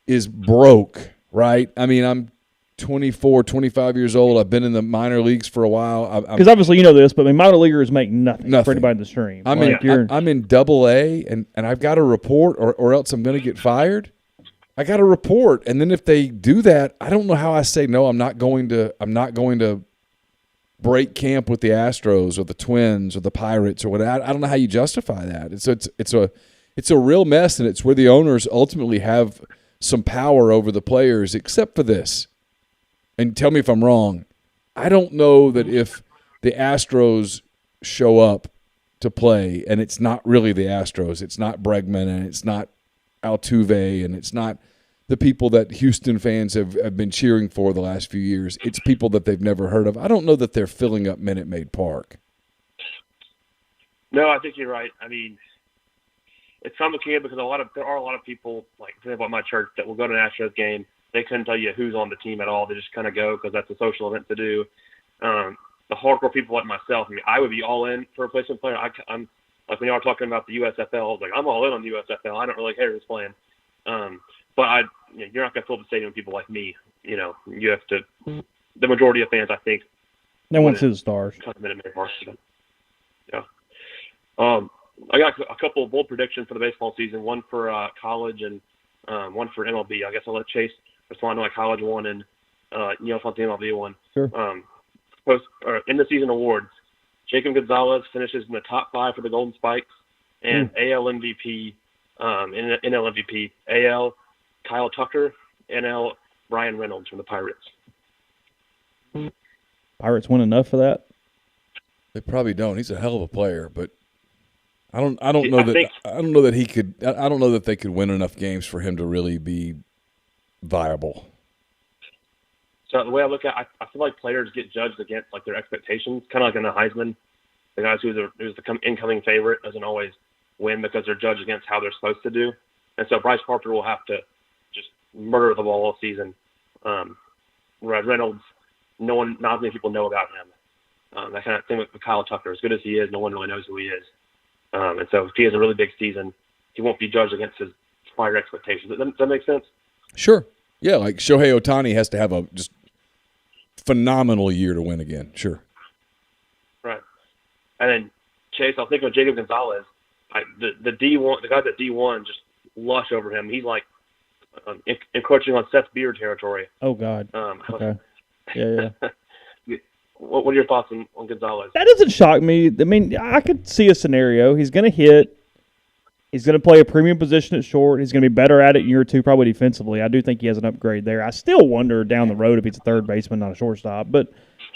is broke, right? I mean, I'm 24, 25 years old. I've been in the minor leagues for a while. Because obviously you know this, but minor leaguers make nothing for anybody in the stream. I'm in Double-A, and I've got to report, or else I'm going to get fired. I got to report, and then if they do that, I don't know how I say no. I'm not going to break camp with the Astros or the Twins or the Pirates or whatever. I don't know how you justify that. It's a real mess, and it's where the owners ultimately have some power over the players, except for this. And tell me if I'm wrong. I don't know that if the Astros show up to play and it's not really the Astros, it's not Bregman and it's not Altuve and it's not the people that Houston fans have been cheering for the last few years. It's people that they've never heard of. I don't know that they're filling up Minute Maid Park. No, I think you're right. I mean, it's complicated because there are a lot of people, like for example at my church, that will go to an Astros game. They couldn't tell you who's on the team at all. They just kind of go because that's a social event to do. The hardcore people like myself, I mean, I would be all in for a replacement player. I'm like when y'all were talking about the USFL, I was like, I'm all in on the USFL. I don't really care who's playing. But you're not going to fill the stadium with people like me. You know, you have to. The majority of fans, I think, they want to see the Stars. Yeah. I got a couple of bold predictions for the baseball season. One for college and one for MLB. I guess I'll let Chase respond to my college one and Neal on the MLB one. Sure. In the season awards, Jacob Gonzalez finishes in the top 5 for the Golden Spikes, and AL MVP, NL MVP, AL Kyle Tucker, NL Brian Reynolds from the Pirates. Pirates win enough for that? They probably don't. He's a hell of a player, but I don't know that he could. I don't know that they could win enough games for him to really be viable. So the way I look at it, I feel like players get judged against like their expectations, kind of like in the Heisman. The guys who's the incoming favorite doesn't always win because they're judged against how they're supposed to do. And so Bryce Harper will have to just murder the ball all season. Reynolds, not as many people know about him. That kind of thing with Kyle Tucker. As good as he is, no one really knows who he is. And so if he has a really big season, he won't be judged against his prior expectations. Does that make sense? Sure. Yeah, like Shohei Ohtani has to have a just phenomenal year to win again. Sure. Right. And then Chase, I'll think of Jacob Gonzalez. The D1, the guys at D1 just lush over him. He's like encroaching on Seth Beard territory. Oh God. Okay. Yeah. What are your thoughts on Gonzalez? That doesn't shock me. I mean, I could see a scenario. He's going to hit. He's going to play a premium position at short. He's going to be better at it in year 2, probably defensively. I do think he has an upgrade there. I still wonder down the road if he's a third baseman, not a shortstop. But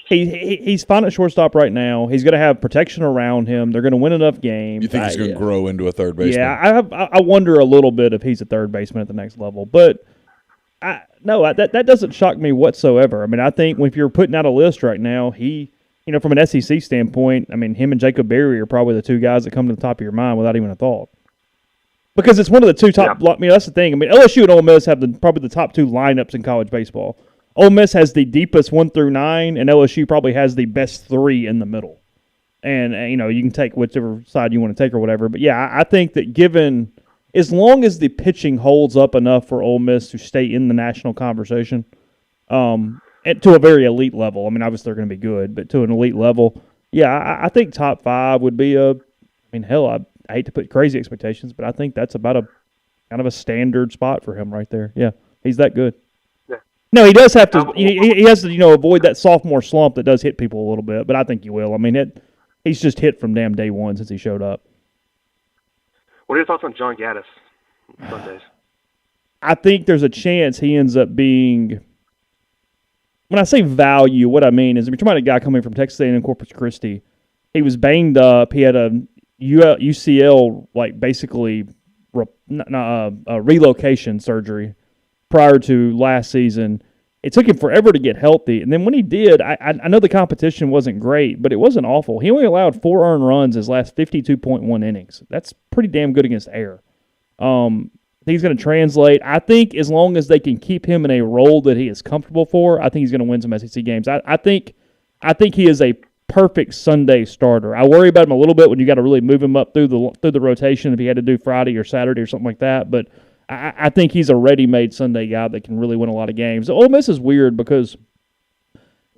he's fine at shortstop right now. He's going to have protection around him. They're going to win enough games. You think he's going to grow into a third baseman? Yeah, I wonder a little bit if he's a third baseman at the next level. But that doesn't shock me whatsoever. I mean, I think if you're putting out a list right now, from an SEC standpoint, I mean, him and Jacob Berry are probably the two guys that come to the top of your mind without even a thought. Because it's one of the two top. Yeah. I mean, that's the thing. I mean, LSU and Ole Miss have probably the top 2 lineups in college baseball. Ole Miss has the deepest 1 through 9, and LSU probably has the best 3 in the middle. And you can take whichever side you want to take or whatever. But yeah, I think that given as long as the pitching holds up enough for Ole Miss to stay in the national conversation, to a very elite level. I mean, obviously they're going to be good, but to an elite level, yeah, I think top 5 would be I hate to put crazy expectations, but I think that's about a kind of a standard spot for him right there. Yeah, he's that good. Yeah. No, he does have to. He has to, avoid that sophomore slump that does hit people a little bit. But I think he will. I mean, he's just hit from damn day one since he showed up. What are your thoughts on John Gattis Sundays? I think there's a chance he ends up being. When I say value, what I mean is, if you're talking about a guy coming from Texas A&M Corpus Christi, he was banged up. He had a UCL, basically relocation surgery prior to last season. It took him forever to get healthy. And then when he did, I know the competition wasn't great, but it wasn't awful. He only allowed 4 earned runs his last 52.1 innings. That's pretty damn good against air. I think he's going to translate. I think as long as they can keep him in a role that he is comfortable for, I think he's going to win some SEC games. I think he is a perfect Sunday starter. I worry about him a little bit when you got to really move him up through the rotation if he had to do Friday or Saturday or something like that. But I think he's a ready-made Sunday guy that can really win a lot of games. Ole Miss is weird because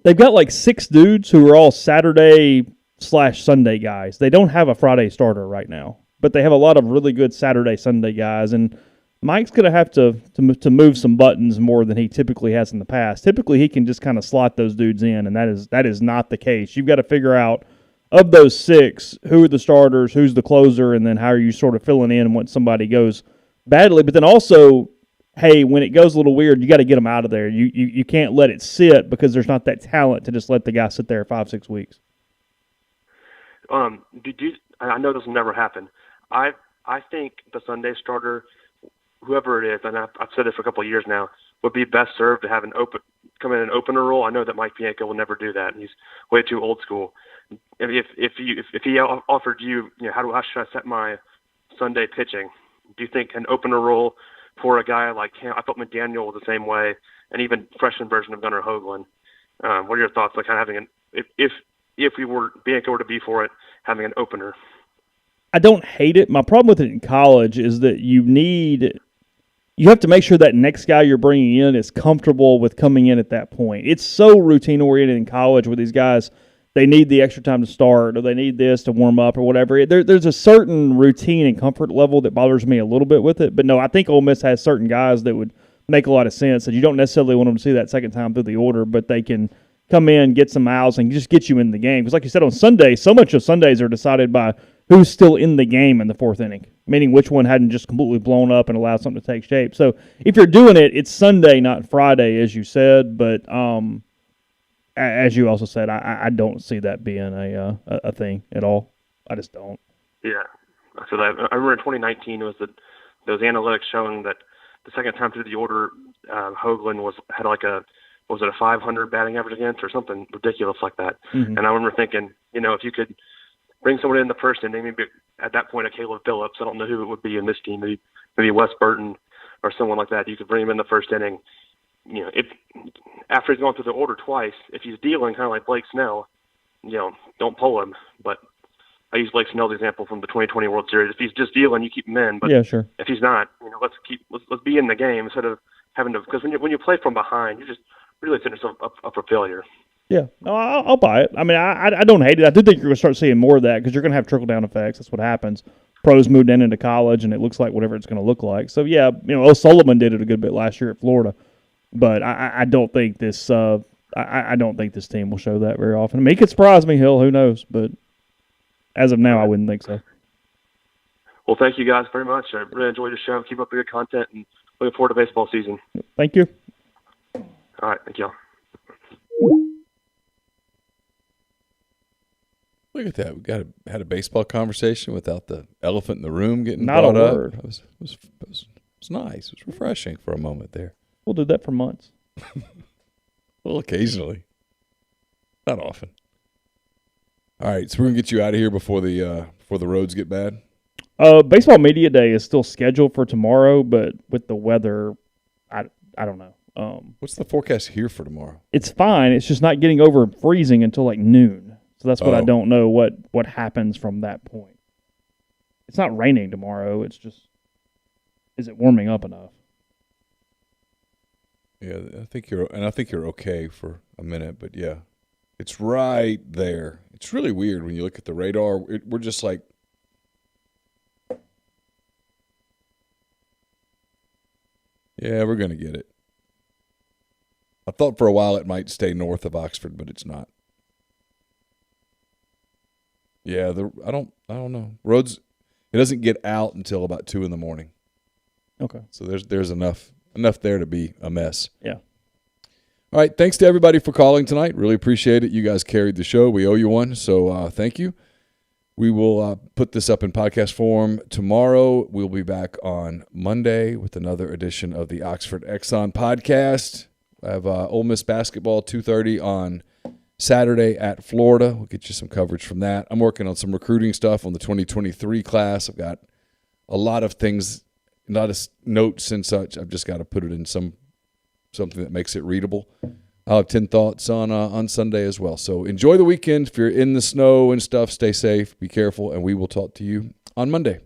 they've got 6 dudes who are all Saturday/Sunday guys. They don't have a Friday starter right now, but they have a lot of really good Saturday/Sunday guys. And Mike's going to have to move some buttons more than he typically has in the past. Typically, he can just kind of slot those dudes in, and that is not the case. You've got to figure out, of those 6, who are the starters, who's the closer, and then how are you sort of filling in once somebody goes badly. But then also, hey, when it goes a little weird, you got to get them out of there. You can't let it sit because there's not that talent to just let the guy sit there 5-6 weeks. I know this will never happen. I think the Sunday starter whoever it is, and I've said this for a couple of years now, would be best served to have come in an opener role. I know that Mike Bianco will never do that. He's way too old school. If he offered you, how should I set my Sunday pitching? Do you think an opener role for a guy like him? I thought McDaniel was the same way, and even freshman version of Gunnar Hoagland. What are your thoughts, like kind of having if Bianco were to be for it, having an opener? I don't hate it. My problem with it in college is that you have to make sure that next guy you're bringing in is comfortable with coming in at that point. It's so routine-oriented in college with these guys. They need the extra time to start, or they need this to warm up or whatever. There's a certain routine and comfort level that bothers me a little bit with it. But, no, I think Ole Miss has certain guys that would make a lot of sense, and you don't necessarily want them to see that second time through the order, but they can come in, get some outs, and just get you in the game. Because like you said, on Sunday, so much of Sundays are decided by who's still in the game in the fourth inning, meaning which one hadn't just completely blown up and allowed something to take shape. So if you're doing it, it's Sunday, not Friday, as you said. But as you also said, I don't see that being a thing at all. I just don't. Yeah. So I remember in 2019 those analytics showing that the second time through the order, Hoagland had like a 500 batting average against or something ridiculous like that. Mm-hmm. And I remember thinking, if you could bring someone in the first inning, maybe at that point a Caleb Phillips, I don't know who it would be in this team, maybe Wes Burton or someone like that. You could bring him in the first inning. If after he's gone through the order twice, if he's dealing kind of like Blake Snell, don't pull him. But I use Blake Snell as an example from the 2020 World Series. If he's just dealing, you keep him in. But yeah, sure. If he's not, let's be in the game instead of having to, because when you play from behind, you just really setting yourself up for failure. Yeah, no, I'll buy it. I mean, I don't hate it. I do think you're going to start seeing more of that because you're going to have trickle-down effects. That's what happens. Pros moved into college, and it looks like whatever it's going to look like. So, yeah, O'Sullivan did it a good bit last year at Florida. But I don't think this I don't think this team will show that very often. I mean, it could surprise me, who knows? But as of now, I wouldn't think so. Well, thank you guys very much. I really enjoyed the show. Keep up the good content, and looking forward to baseball season. Thank you. All right, thank y'all. Look at that. We had a baseball conversation without the elephant in the room getting Not brought a up. word. It was nice. It was refreshing for a moment there. We'll do that for months. Well, occasionally. Not often. All right, so we're going to get you out of here before the roads get bad. Baseball Media Day is still scheduled for tomorrow, but with the weather, I don't know. What's the forecast here for tomorrow? It's fine. It's just not getting over freezing until like noon. So that's what I don't know what happens from that point. It's not raining tomorrow. It's just, is it warming up enough? Yeah, I think you're okay for a minute, but yeah, it's right there. It's really weird when you look at the radar. We're just like, yeah, we're gonna get it. I thought for a while it might stay north of Oxford, but it's not. Yeah, I don't know. Roads, it doesn't get out until about 2 a.m. Okay. So there's enough there to be a mess. Yeah. All right, thanks to everybody for calling tonight. Really appreciate it. You guys carried the show. We owe you one, so thank you. We will put this up in podcast form tomorrow. We'll be back on Monday with another edition of the Oxford Exxon podcast. I have Ole Miss basketball 2:30 on Saturday at Florida. We'll get you some coverage from that. I'm working on some recruiting stuff on the 2023 class. I've got a lot of things, not as notes and such. I've just got to put it in something that makes it readable. I'll have 10 thoughts on Sunday as well. So enjoy the weekend. If you're in the snow and stuff, stay safe, be careful, and we will talk to you on Monday.